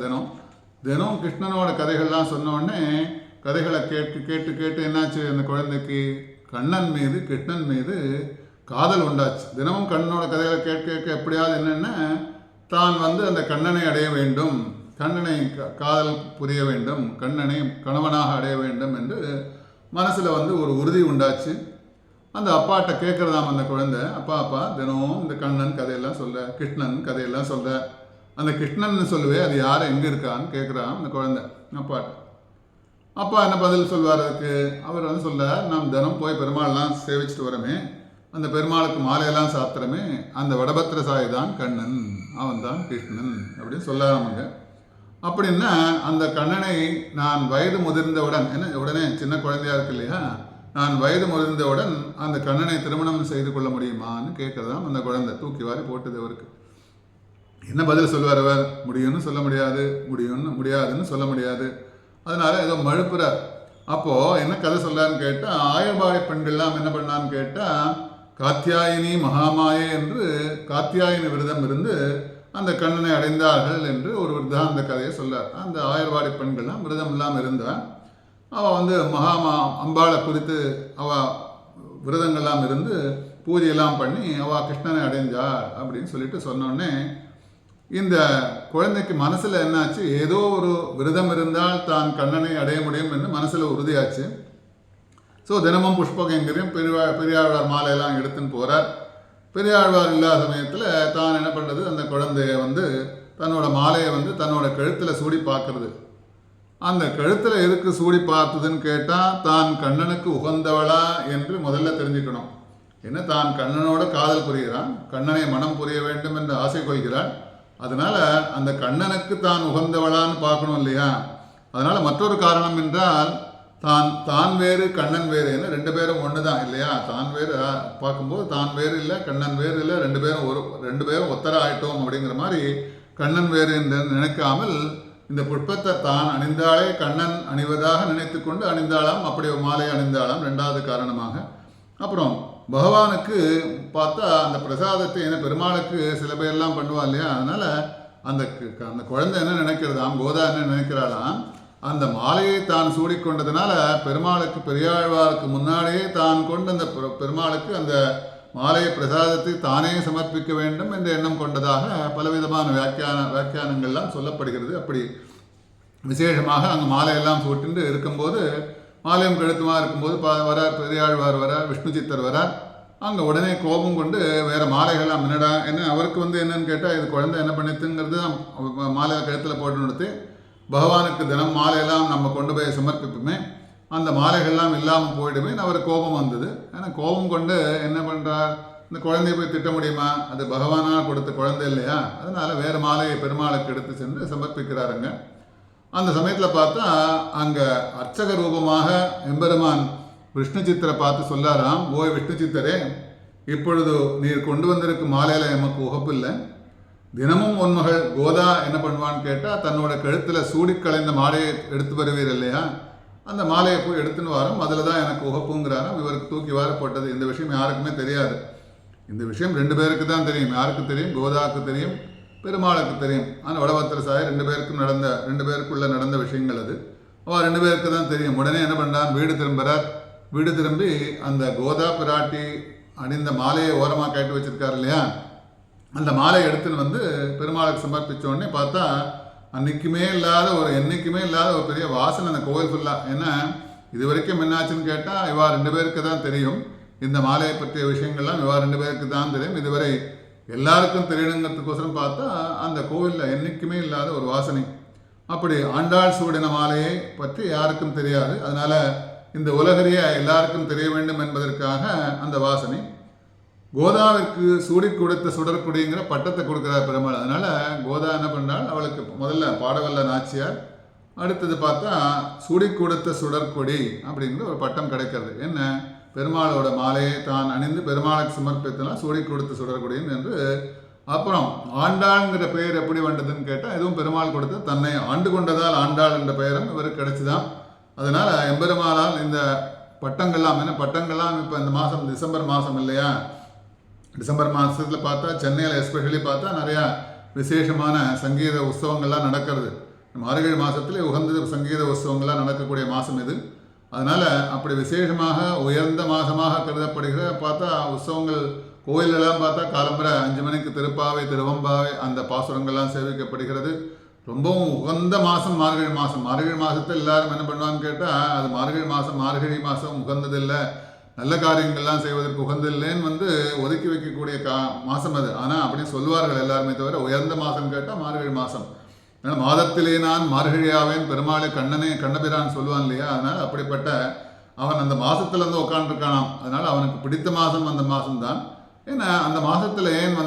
தினம் கிருஷ்ணனோட கதைகள்லாம் சொன்னோடனே கதைகளை கேட்டு கேட்டு கேட்டு என்னாச்சு, அந்த குழந்தைக்கு கிருஷ்ணன் மீது காதல் உண்டாச்சு. தினமும் கண்ணனோட கதைகளை கேட்க கேட்க எப்படியாவது என்னென்னா தான் வந்து அந்த கண்ணனை அடைய வேண்டும், கண்ணனை காதல் புரிய வேண்டும், கண்ணனை கணவனாக அடைய வேண்டும் என்று மனசில் வந்து ஒரு உறுதி உண்டாச்சு. அந்த அப்பாட்ட கேட்குறதாம் அந்த குழந்தை, அப்பா தினமும் இந்த கண்ணன் கதையெல்லாம் சொல்ல, கிருஷ்ணன் கதையெல்லாம் சொல்ல, அந்த கிருஷ்ணன் சொல்லுவே அது யார் எங்கே இருக்கான்னு கேட்குறான் அந்த குழந்தை அப்பாட்ட. அப்பா என்ன பதில் சொல்வார் அதுக்கு? அவர் வந்து சொல்ல, நாம் தினம் போய் பெருமாள்லாம் சேவிச்சுட்டு வரமே, அந்த பெருமாளுக்கு மாலையெல்லாம் சாத்திரமே, அந்த வடபத்திர சாய் தான் கண்ணன், அவன் தான் கிருஷ்ணன் அப்படின்னு சொல்லாமங்க. அப்படின்னா அந்த கண்ணனை நான் வயது முதிர்ந்தவுடன், என்ன உடனே சின்ன குழந்தையா இருக்கு இல்லையா, நான் வயது முதிர்ந்தவுடன் அந்த கண்ணனை திருமணம் செய்து கொள்ள முடியுமான்னு கேட்கறதாம் அந்த குழந்தை. தூக்கி வாரி போட்டது அவருக்கு. என்ன பதில் சொல்வார் அவர்? முடியும்னு சொல்ல முடியாது, முடியாதுன்னு சொல்ல முடியாது. அதனால ஏதோ மழுப்புறார். அப்போது என்ன கதை சொல்லான்னு கேட்டால், ஆயர்பாடி பெண்கள்லாம் என்ன பண்ணான்னு கேட்டால் காத்தியாயினி மகாமாயே என்று காத்தியாயினி விரதம் இருந்து அந்த கண்ணனை அடைந்தார்கள் என்று ஒரு விருதாந்த கதையை சொல்லார். அந்த ஆயர்வாடி பெண்கள்லாம் விரதம் இல்லாமல் இருந்தால் அவள் வந்து அம்பாளை குறித்து அவள் விரதங்கள்லாம் இருந்து பூஜையெல்லாம் பண்ணி அவள் கிருஷ்ணனை அடைஞ்சாள் அப்படின்னு சொல்லிட்டு சொன்னோடனே இந்த குழந்தைக்கு மனசில் என்னாச்சு, ஏதோ ஒரு விரதம் இருந்தால் தான் கண்ணனை அடைய முடியும் என்று மனசில் உறுதியாச்சு. ஸோ தினமும் புஷ்பகைங்கரையும் பெரியாழ்வார் மாலையெல்லாம் எடுத்துன்னு போகிறார். பெரியாழ்வார் இல்லாத சமயத்தில் தான் என்ன பண்ணுறது, அந்த குழந்தைய வந்து தன்னோட மாலையை வந்து தன்னோட கழுத்தில் சூடி பார்க்கறது. அந்த கழுத்தில் எதுக்கு சூடி பார்த்ததுன்னு கேட்டால் தான் கண்ணனுக்கு உகந்தவளா என்று முதல்ல தெரிஞ்சுக்கணும். ஏன்னா தான் கண்ணனோட காதல் புரிகிறான், கண்ணனை மனம் புரிய வேண்டும் என்று ஆசை கொள்கிறான். அதனால் அந்த கண்ணனுக்கு தான் உகந்தவளான்னு பார்க்கணும் இல்லையா. அதனால் மற்றொரு காரணம் என்றால் தான் வேறு கண்ணன் வேறு, என்ன 2 பேரும் ஒன்று தான் இல்லையா. தான் வேறு பார்க்கும்போது தான் வேறு இல்லை, கண்ணன் வேறு இல்லை, 2 பேரும் ஒத்தர ஆயிட்டோம் அப்படிங்கிற மாதிரி கண்ணன் வேறு என்று நினைக்காமல் இந்த புஷ்பத்தை தான் அணிந்தாலே கண்ணன் அணிவதாக நினைத்து கொண்டு அணிந்தாளாம். அப்படி ஒரு மாலை அணிந்தாளாம் 2வது காரணமாக. அப்புறம் பகவானுக்கு பார்த்தா அந்த பிரசாதத்தை என்ன பெருமாளுக்கு சில பேர்லாம் பண்ணுவா இல்லையா. அதனால் அந்த குழந்தை என்ன நினைக்கிறதாம், கோதா என்ன நினைக்கிறாளாம், அந்த மாலையை தான் சூடிக்கொண்டதுனால பெருமாளுக்கு பெரியாழ்வாருக்கு முன்னாடியே தான் கொண்டு அந்த பெருமாளுக்கு அந்த மாலையை பிரசாதத்தை தானே சமர்ப்பிக்க வேண்டும் என்ற எண்ணம் கொண்டதாக பலவிதமான வியாக்கியானங்கள்லாம் சொல்லப்படுகிறது. அப்படி விசேஷமாக அங்கே மாலையெல்லாம் சூட்டின்று இருக்கும்போது, மாலையும் கழுத்துமாக இருக்கும்போது வரார் பெரியாழ்வார் வரார், விஷ்ணு சித்தர் வரார். அங்கே உடனே கோபம் கொண்டு வேறு மாலைகள்லாம் முன்னடா என்ன அவருக்கு வந்து என்னன்னு கேட்டால் இது குழந்தை என்ன பண்ணித்துங்கிறது மாலை கழுத்தில் போட்டு கொடுத்து பகவானுக்கு தினம் மாலையெல்லாம் நம்ம கொண்டு போய் சமர்ப்பிப்போமே, அந்த மாலைகள்லாம் இல்லாமல் போயிடுமே அவருக்கு கோபம் வந்தது. ஏன்னா கோபம் கொண்டு என்ன பண்ணுறார், இந்த குழந்தைய போய் திட்ட முடியுமா, அது பகவானாக கொடுத்த குழந்தை இல்லையா. அதனால் வேறு மாலையை பெருமாளுக்கு எடுத்து சென்று சமர்ப்பிக்கிறாருங்க. அந்த சமயத்தில் பார்த்தா அங்கே அர்ச்சக ரூபமாக எம்பெருமான் விஷ்ணு சித்தரை பார்த்து சொல்லாராம், ஓய் விஷ்ணு சித்தரே, இப்பொழுது நீர் கொண்டு வந்திருக்கும் மாலையில் எமக்கு உகப்பில்லை. தினமும் உன் மகள் கோதா என்ன பண்ணுவான்னு கேட்டால் தன்னோட கழுத்தில் சூடி கலைந்த மாலையை எடுத்து வருவீர் இல்லையா, அந்த மாலையை போய் எடுத்துன்னு வரோம், அதில் தான் எனக்கு உகப்புங்கிறாராம். இவருக்கு தூக்கி வாரப்பட்டது. இந்த விஷயம் யாருக்குமே தெரியாது. இந்த விஷயம் 2 பேருக்கு தான் தெரியும். யாருக்கு தெரியும்? கோதாவுக்கு தெரியும், பெருமாளுக்கு தெரியும். ஆனால் வடபத்திர சாய் 2 பேருக்குள்ள நடந்த விஷயங்கள் அது. அவள் 2 பேருக்கு தான் தெரியும். உடனே என்ன பண்ணுறான், வீடு திரும்பி அந்த கோதா பிராட்டி அணிந்த மாலையை ஓரமாக கட்டி வச்சிருக்காரு இல்லையா, அந்த மாலையை எடுத்துன்னு வந்து பெருமாளுக்கு சமர்ப்பித்தோடனே பார்த்தா என்றைக்குமே இல்லாத ஒரு பெரிய வாசனை அந்த கோவில் ஃபுல்லாக. ஏன்னா இது வரைக்கும் என்னாச்சுன்னு கேட்டால் இவா 2 பேருக்கு தான் தெரியும். இந்த மாலையை பற்றிய விஷயங்கள்லாம் இவா 2 பேருக்கு தான் தெரியும். இதுவரை எல்லாருக்கும் தெரியணுங்கிறதுக்கோசரம் பார்த்தா அந்த கோவிலில் என்றைக்குமே இல்லாத ஒரு வாசனை. அப்படி ஆண்டாள் சூடின மாலையை பற்றி யாருக்கும் தெரியாது. அதனால் இந்த உலகறிய எல்லாருக்கும் தெரிய வேண்டும் என்பதற்காக அந்த வாசனை. கோதாவிற்கு சூடி கொடுத்த சுடற்குடிங்கிற பட்டத்தை கொடுக்குறார் பெருமாள். அதனால் கோதா என்ன பண்ணால் அவளுக்கு முதல்ல பாடவல்ல நாச்சியார், அடுத்தது பார்த்தா சூடி கொடுத்த சுடற்கொடி அப்படிங்கிற ஒரு பட்டம் கிடைக்கிறது. என்ன, பெருமாளோட மாலையை தான் அணிந்து பெருமாளுக்கு சமர்ப்பித்தலாம் சூடி கொடுத்த சுடற்கொடின்னு என்று. அப்புறம் ஆண்டாள்ங்கிற பெயர் எப்படி வந்ததுன்னு கேட்டால், இதுவும் பெருமாள் கொடுத்து தன்னை ஆண்டு கொண்டதால் ஆண்டாள் என்ற பெயரும் இவருக்கு கிடைச்சிதான். அதனால் எம்பெருமாளால் இந்த பட்டங்கள்லாம், ஏன்னா பட்டங்கள்லாம் இப்போ இந்த மாதம் டிசம்பர் மாதம் இல்லையா, டிசம்பர் மாதத்தில் பார்த்தா சென்னையில் எஸ்பெஷலி பார்த்தா நிறையா விசேஷமான சங்கீத உற்சவங்கள்லாம் நடக்கிறது. மார்கழி மாதத்தில் உகந்த சங்கீத உற்சவங்கள்லாம் நடக்கக்கூடிய மாதம் இது. அதனால் அப்படி விசேஷமாக உயர்ந்த மாதமாக கருதப்படுகிற பார்த்தா உற்சவங்கள் கோயிலெல்லாம் பார்த்தா காலம்பரை 5 மணிக்கு திருப்பாவை திருவம்பாவை அந்த பாசுரங்கள்லாம் சேவிக்கப்படுகிறது. ரொம்பவும் உகந்த மாதம் மார்கழி மாதம். மார்கழி மாதத்தில் எல்லாரும் என்ன பண்ணுவான்னு கேட்டால், அது மார்கழி மாதம் உகந்ததில்லை, நல்ல காரியங்கள்லாம் செய்வதற்கு உகந்தில்லைன்னு ஒதுக்கி வைக்கக்கூடிய மாதம் அது. ஆனால் அப்படி சொல்லுவார்கள் எல்லாருமே தவிர, உயர்ந்த மாதம் கேட்டால் மார்கழி மாதம். ஏன்னா மாதத்திலே நான் மார்கழியாவேன் பெருமாளை கண்ணபிரான் சொல்லுவான் இல்லையா. அதனால் அப்படிப்பட்ட அவன் அந்த மாதத்துலேருந்து உட்காந்துருக்கானாம். அதனால் அவனுக்கு பிடித்த மாதம் அந்த மாதம்தான். ஏன்னா அந்த மாதத்தில் ஏன்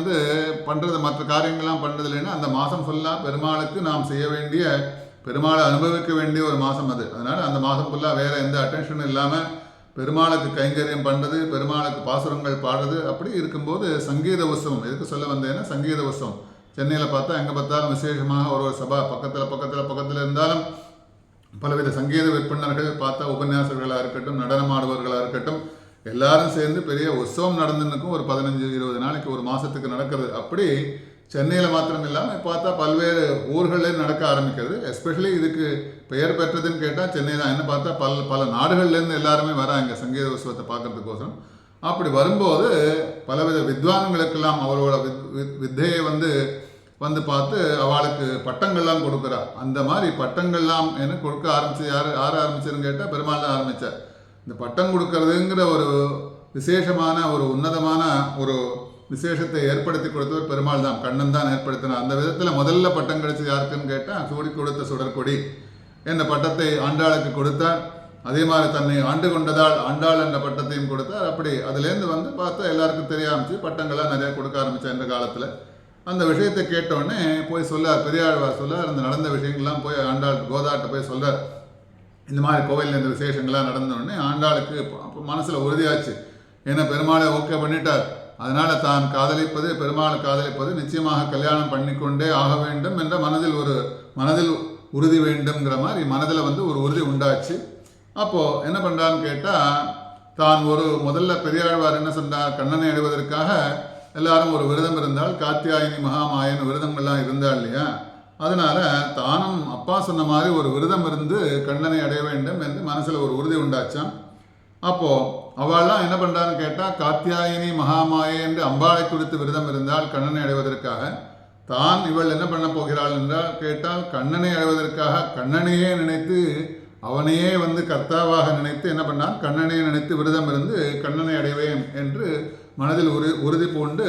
பண்ணுறது மற்ற காரியங்கள்லாம் பண்ணுறது இல்லைன்னா, அந்த மாதம் ஃபுல்லாக பெருமாளுக்கு நாம் செய்ய வேண்டிய, பெருமாளை அனுபவிக்க வேண்டிய ஒரு மாதம் அது. அதனால் அந்த மாதம் ஃபுல்லாக வேறு எந்த அட்டென்ஷனும் இல்லாமல் பெருமாளுக்கு கைங்கரியம் பண்ணுறது, பெருமாளுக்கு பாசுரங்கள் பாடுறது. அப்படி இருக்கும்போது சங்கீத உற்சவம் எதுக்கு சொல்ல வந்தேன்னா, சங்கீத உற்சவம் சென்னையில் பார்த்தா எங்கே பார்த்தாலும் விசேஷமாக ஒரு சபா பக்கத்தில் இருந்தாலும் பலவித சங்கீத விற்பனர்கள் பார்த்தா உபன்யாசர்களாக இருக்கட்டும், நடனமாடுவர்களாக இருக்கட்டும், எல்லாரும் சேர்ந்து பெரிய உற்சவம் நடந்துன்னுக்கும் ஒரு 15-20 நாளைக்கு ஒரு மாதத்துக்கு நடக்கிறது. அப்படி சென்னையில் மாத்திரம் இல்லாமல் பார்த்தா பல்வேறு ஊர்களில் நடக்க ஆரம்பிக்கிறது. எஸ்பெஷலி இதுக்கு பெயர் பெற்றதுன்னு கேட்டால் சென்னை தான். என்ன பார்த்தா பல நாடுகள்லேருந்து எல்லாருமே வராங்க சங்கீத உற்சவத்தை பார்க்கறதுக்கோசரம். அப்படி வரும்போது பலவித வித்வான்களுக்கெல்லாம் அவரோட வித்தையை வந்து பார்த்து அவளுக்கு பட்டங்கள்லாம் கொடுக்குறா. அந்த மாதிரி பட்டங்கள்லாம் என்ன கொடுக்க யார் ஆரம்பிச்சதுன்னு கேட்டால் பெருமாள் தான் ஆரம்பித்தார். இந்த பட்டம் கொடுக்கறதுங்கிற ஒரு விசேஷமான ஒரு உன்னதமான ஒரு விசேஷத்தை ஏற்படுத்தி கொடுத்தவர் பெருமாள் தான், கண்ணன் தான் ஏற்படுத்தினார். அந்த விதத்தில் முதல்ல பட்டம் கிடைச்சது யாருக்குன்னு கேட்டால், சூடி கொடுத்த சுடற்கொடி என்ற பட்டத்தை ஆண்டாளுக்கு கொடுத்தார். அதே மாதிரி தன்னை ஆண்டு கொண்டதால் ஆண்டாள் என்ற பட்டத்தையும் கொடுத்தார். அப்படி அதுலேருந்து பார்த்தா எல்லாருக்கும் தெரிய ஆரம்பிச்சு பட்டங்கள்லாம் நிறையா கொடுக்க ஆரம்பித்தா இந்த காலத்தில். அந்த விஷயத்தை கேட்டோடனே போய் சொல்லார், பெரியாழ்வார் சொல்லார். அந்த நடந்த விஷயங்கள்லாம் போய் ஆண்டாள் கோதாட்ட போய் சொல்லார். இந்த மாதிரி கோவிலில் இந்த விசேஷங்கள்லாம் நடந்தோடனே ஆண்டாளுக்கு மனசில் உறுதியாச்சு. ஏன்னா பெருமாளை ஓகே பண்ணிட்டார். அதனால் தான் பெருமாளை காதலிப்பது நிச்சயமாக கல்யாணம் பண்ணிக்கொண்டே ஆக வேண்டும் என்ற மனதில் உறுதி வேண்டும்ங்கிற மாதிரி மனதில் ஒரு உறுதி உண்டாச்சு. அப்போது என்ன பண்ணுறான்னு கேட்டால், தான் முதல்ல பெரியாழ்வார் என்ன சொன்னார், கண்ணனை அடைவதற்காக எல்லாரும் ஒரு விரதம் இருந்தால், காத்தியாயினி மகாமாயன் விரதங்கள்லாம் இருந்தாள் இல்லையா. அதனால் தானும் அப்பா சொன்ன மாதிரி ஒரு விரதம் இருந்து கண்ணனை அடைய வேண்டும் என்று மனசில் ஒரு உறுதி உண்டாச்சான். அப்போது அவள்லாம் என்ன பண்ணுறான்னு கேட்டால், காத்தியாயினி மகாமாயை என்று அம்பாளை குறித்து விரதம் இருந்தால் கண்ணனை அடைவதற்காக. தான் இவள் என்ன பண்ண போகிறாள் என்றால் கேட்டால், கண்ணனை அடைவதற்காக கண்ணனையே நினைத்து அவனையே கர்த்தாவாக நினைத்து என்ன பண்ணான், கண்ணனையே நினைத்து விரதம் இருந்து கண்ணனை அடைவேன் என்று மனதில் உறுதி பூண்டு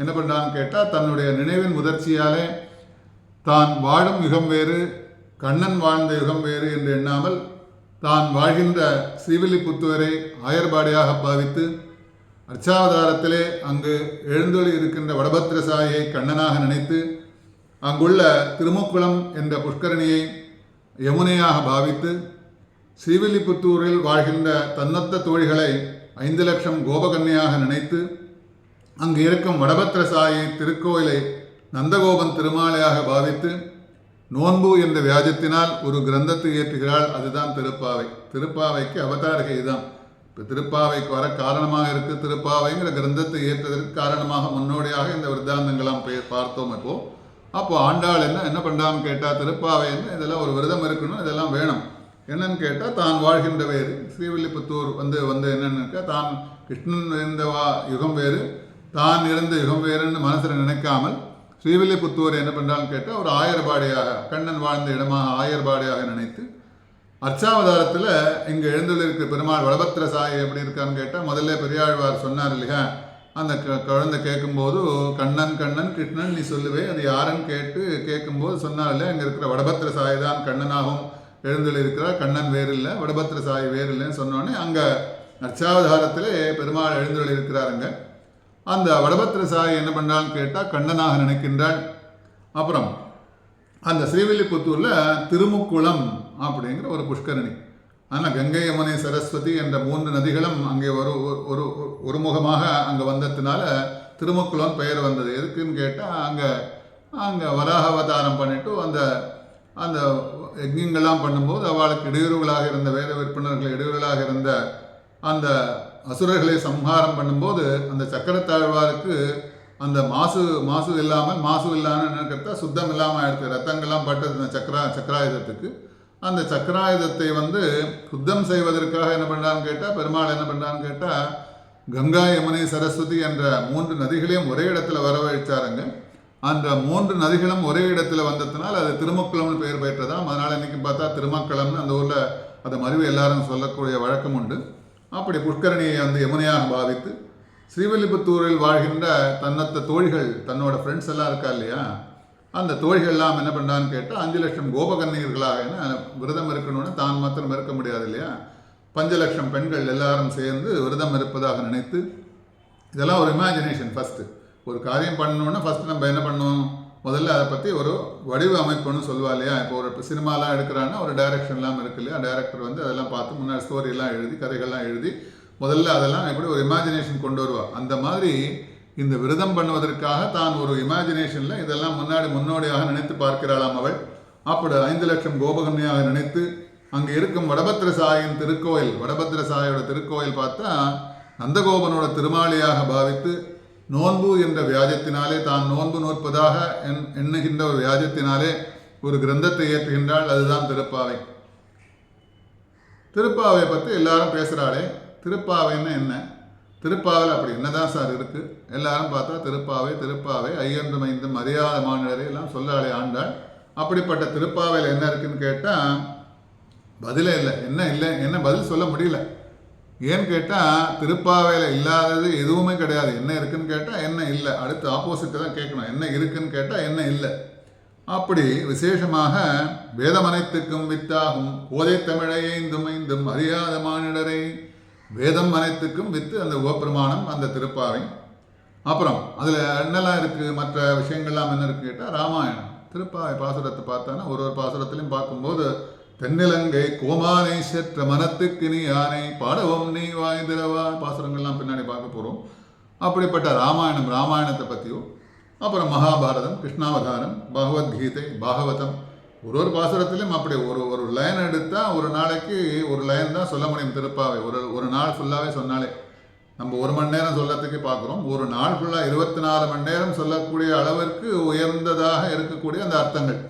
என்ன பண்ணான்னு கேட்டால், தன்னுடைய நினைவின் முதிர்ச்சியாலே தான் வாழும் யுகம் வேறு, கண்ணன் வாழ்ந்த யுகம் வேறு என்று எண்ணாமல் தான் வாழ்கின்ற ஸ்ரீவில்லிபுத்தூரை ஆயர்பாடியாக பாவித்து அர்ச்சாவதாரத்திலே அங்கு எழுந்தொளி இருக்கின்ற வடபத்திரசாயை கண்ணனாக நினைத்து அங்குள்ள திருமுக்குளம் என்ற புஷ்கரணியை யமுனையாக பாவித்து ஸ்ரீவில்லிபுத்தூரில் வாழ்கின்ற தன்னொத்த தோழிகளை 5 லட்சம் கோபகன்னியாக நினைத்து அங்கு இருக்கும் வடபத்திரசாயை திருக்கோயிலை நந்தகோபன் திருமாலையாக பாவித்து நோன்பு என்ற வியாஜத்தினால் ஒரு கிரந்தத்தை இயற்றுகிறாள். அதுதான் திருப்பாவை. திருப்பாவைக்கு அவதாரிகை தான். இப்போ திருப்பாவைக்கு வர காரணமாக இருக்குது. திருப்பாவைங்கிற கிரந்தத்தை இயற்றுவதற்கு காரணமாக முன்னோடியாக இந்த விருத்தாந்தங்களாம் பார்த்தோம். அப்போது ஆண்டாள் என்ன பண்ணுறான்னு கேட்டால், திருப்பாவை இதெல்லாம் ஒரு விரதம் இருக்கணும், இதெல்லாம் வேணும். என்னன்னு கேட்டால், தான் வாழ்கின்ற வேறு ஸ்ரீவில்லிபுத்தூர் என்னன்னு தான் கிருஷ்ணன் இருந்த யுகம் வேறு, தான் இருந்த யுகம் வேறுன்னு மனசில் நினைக்காமல் ஸ்ரீவில்லிபுத்தூரை என்ன பண்ணுறான்னு கேட்டால், ஒரு ஆயர்பாடியாக, கண்ணன் வாழ்ந்த இடமாக ஆயர்பாடியாக நினைத்து அர்ச்சாவதாரத்தில் இங்கே எழுந்துள்ளிருக்க பெருமாள் வடபத்திர சாயை எப்படி இருக்கான்னு கேட்டால், முதல்ல பெரியாழ்வார் சொன்னார் இல்லையா, அந்த குழந்தை கேட்கும்போது கண்ணன் கிருஷ்ணன் நீ சொல்லுவே அது யாருன்னு கேட்கும்போது சொன்னார் இல்லையா, இங்கே இருக்கிற வடபத்திர சாயை தான் கண்ணனாகவும் எழுந்துள்ளிருக்கிறார், கண்ணன் வேறு இல்லை, வடபத்திர சாய் வேறு இல்லைன்னு சொன்னோடனே அங்கே அர்ச்சாவதாரத்திலே பெருமாள் எழுந்துள்ளிருக்கிறாருங்க. அந்த வடபத்திரசாயி என்ன பண்ணுறான்னு கேட்டால் கண்ணனாக நினைக்கின்றாள். அப்புறம் அந்த ஸ்ரீவில்லிபுத்தூரில் திருமுக்குளம் அப்படிங்கிற ஒரு புஷ்கரணி. ஆனால் கங்கை யமுனை சரஸ்வதி என்ற 3 நதிகளும் அங்கே ஒரு முகமாக அங்கே வந்ததுனால திருமுக்குளம் பெயர் வந்தது. எதுக்குன்னு கேட்டால் அங்கே வராக அவதாரம் பண்ணிட்டு அந்த யஜ்ஞங்கள்லாம் பண்ணும்போது அவளுக்கு இடையூறுகளாக இருந்த வேத விற்பனர்கள் இடையூறுகளாக இருந்த அந்த அசுரர்களை சம்ஹாரம் பண்ணும்போது அந்த சக்கரத்தாழ்வாருக்கு அந்த மாசு இல்லாமல் நினைக்கிறத சுத்தம் இல்லாமல் ஆயிடுச்சு. ரத்தங்கள்லாம் பட்டது அந்த சக்கராயுதத்துக்கு. அந்த சக்கராயுதத்தை சுத்தம் செய்வதற்காக என்ன பண்ணுறான்னு கேட்டால் பெருமாள் என்ன பண்ணுறான்னு கேட்டால் கங்கா யமுனை சரஸ்வதி என்ற 3 நதிகளையும் ஒரே இடத்துல வரவழைச்சாருங்க. அந்த 3 நதிகளும் ஒரே இடத்துல வந்ததுனால அது திருமக்குளம்னு பெயர் பெற்றதாம். அதனால் இன்றைக்கி பார்த்தா திருமக்களம்னு அந்த ஊரில் அதை மறுவி எல்லாரும் சொல்லக்கூடிய வழக்கம் உண்டு. அப்படி புஷ்கரணியை யமுனையாக பாவித்து ஸ்ரீவில்லிபுத்தூரில் வாழ்கின்ற தோழிகள் தன்னோட ஃப்ரெண்ட்ஸ் எல்லாம் இருக்கா இல்லையா, அந்த தோழிகள்லாம் என்ன பண்ணான்னு கேட்டால் 5 லட்சம் கோபகன்னியர்களாக விரதம் இருக்கணும்னு தான் மாத்திரம் இருக்க முடியாது இல்லையா, 5 லட்சம் பெண்கள் எல்லாரும் சேர்ந்து விரதம் இருப்பதாக நினைத்து, இதெல்லாம் ஒரு இமேஜினேஷன். ஃபஸ்ட்டு ஒரு காரியம் பண்ணணுன்னா ஃபஸ்ட்டு நம்ம என்ன பண்ணணும், முதல்ல அதை பற்றி ஒரு வடிவ அமைப்புன்னு சொல்லுவா இல்லையா. இப்போ ஒரு சினிமாலாம் எடுக்கிறான்னா ஒரு டைரக்ஷன்லாம் இருக்கு இல்லையா, டைரக்டர் அதெல்லாம் பார்த்து முன்னாடி ஸ்டோரியெல்லாம் எழுதி கதைகள்லாம் எழுதி முதல்ல அதெல்லாம் எப்படி ஒரு இமேஜினேஷன் கொண்டு வருவா. அந்த மாதிரி இந்த விரதம் பண்ணுவதற்காக தான் ஒரு இமேஜினேஷனில் இதெல்லாம் முன்னோடியாக நினைத்து பார்க்கிறாளாம் அவள். அப்படி 5 லட்சம் கோபகன்னியாக நினைத்து அங்கே இருக்கும் வடபத்திரசாயின் திருக்கோயில், வடபத்திரசாயோட திருக்கோயில் பார்த்தா நந்தகோபனோட திருமாளியாக பாவித்து நோன்பு என்ற வியாஜத்தினாலே தான் நோன்பு நோற்பதாக எண்ணுகின்ற ஒரு வியாஜத்தினாலே ஒரு கிரந்தத்தை ஏற்றுகின்றாள். அதுதான் திருப்பாவை. திருப்பாவை பற்றி எல்லாரும் பேசுகிறாளே, திருப்பாவைன்னு என்ன, திருப்பாவில் அப்படி என்னதான் சார் இருக்குது, எல்லாரும் பார்த்தா திருப்பாவை ஐயன்றும் ஐந்தும் அறியாத மாநிலரை எல்லாம் சொல்லாளே ஆண்டாள். அப்படிப்பட்ட திருப்பாவையில் என்ன இருக்குன்னு கேட்டால் பதிலே இல்லை. என்ன பதில் சொல்ல முடியல. ஏன்னு கேட்டால் திருப்பாவையில் இல்லாதது எதுவுமே கிடையாது. என்ன இருக்குன்னு கேட்டால் என்ன இல்லை, அடுத்து ஆப்போசிட்டை தான் கேட்கணும். என்ன இருக்குன்னு கேட்டால் என்ன இல்லை. அப்படி விசேஷமாக வேதமனைத்துக்கும் வித்தாகும் கோதை தமிழைந்தும் ஐந்தும் அறியாத மானிடரை, வேதம் அனைத்துக்கும் வித்து அந்த உபப்பிரமாணம் அந்த திருப்பாவை. அப்புறம் அதில் என்னெல்லாம் இருக்குது, மற்ற விஷயங்கள்லாம் என்ன இருக்குது கேட்டால் ராமாயணம். திருப்பாவை பாசுரத்தை பார்த்தானா ஒரு பாசுரத்திலையும் பார்க்கும்போது தென்னிலங்கை கோமானை செற்ற மனத்துக்கு நீ யானை பாடவும் நீ வாய்ந்திரவா பாசுரங்கள்லாம் பின்னாடி பார்க்க போகிறோம். அப்படிப்பட்ட ராமாயணத்தை பற்றியும், அப்புறம் மகாபாரதம், கிருஷ்ணாவதாரம், பகவத்கீதை, பாகவதம், ஒரு பாசுரத்திலையும் அப்படி ஒரு லைன் எடுத்தால் ஒரு நாளைக்கு ஒரு லைன் தான் சொல்ல முடியும். திருப்பாவை ஒரு நாள் ஃபுல்லாகவே சொன்னாலே நம்ம 1 மணி நேரம் சொல்லத்துக்கு பார்க்குறோம். ஒரு நாள் ஃபுல்லாக 24 மணி நேரம் சொல்லக்கூடிய அளவிற்கு உயர்ந்ததாக இருக்கக்கூடிய அந்த அர்த்தங்கள்,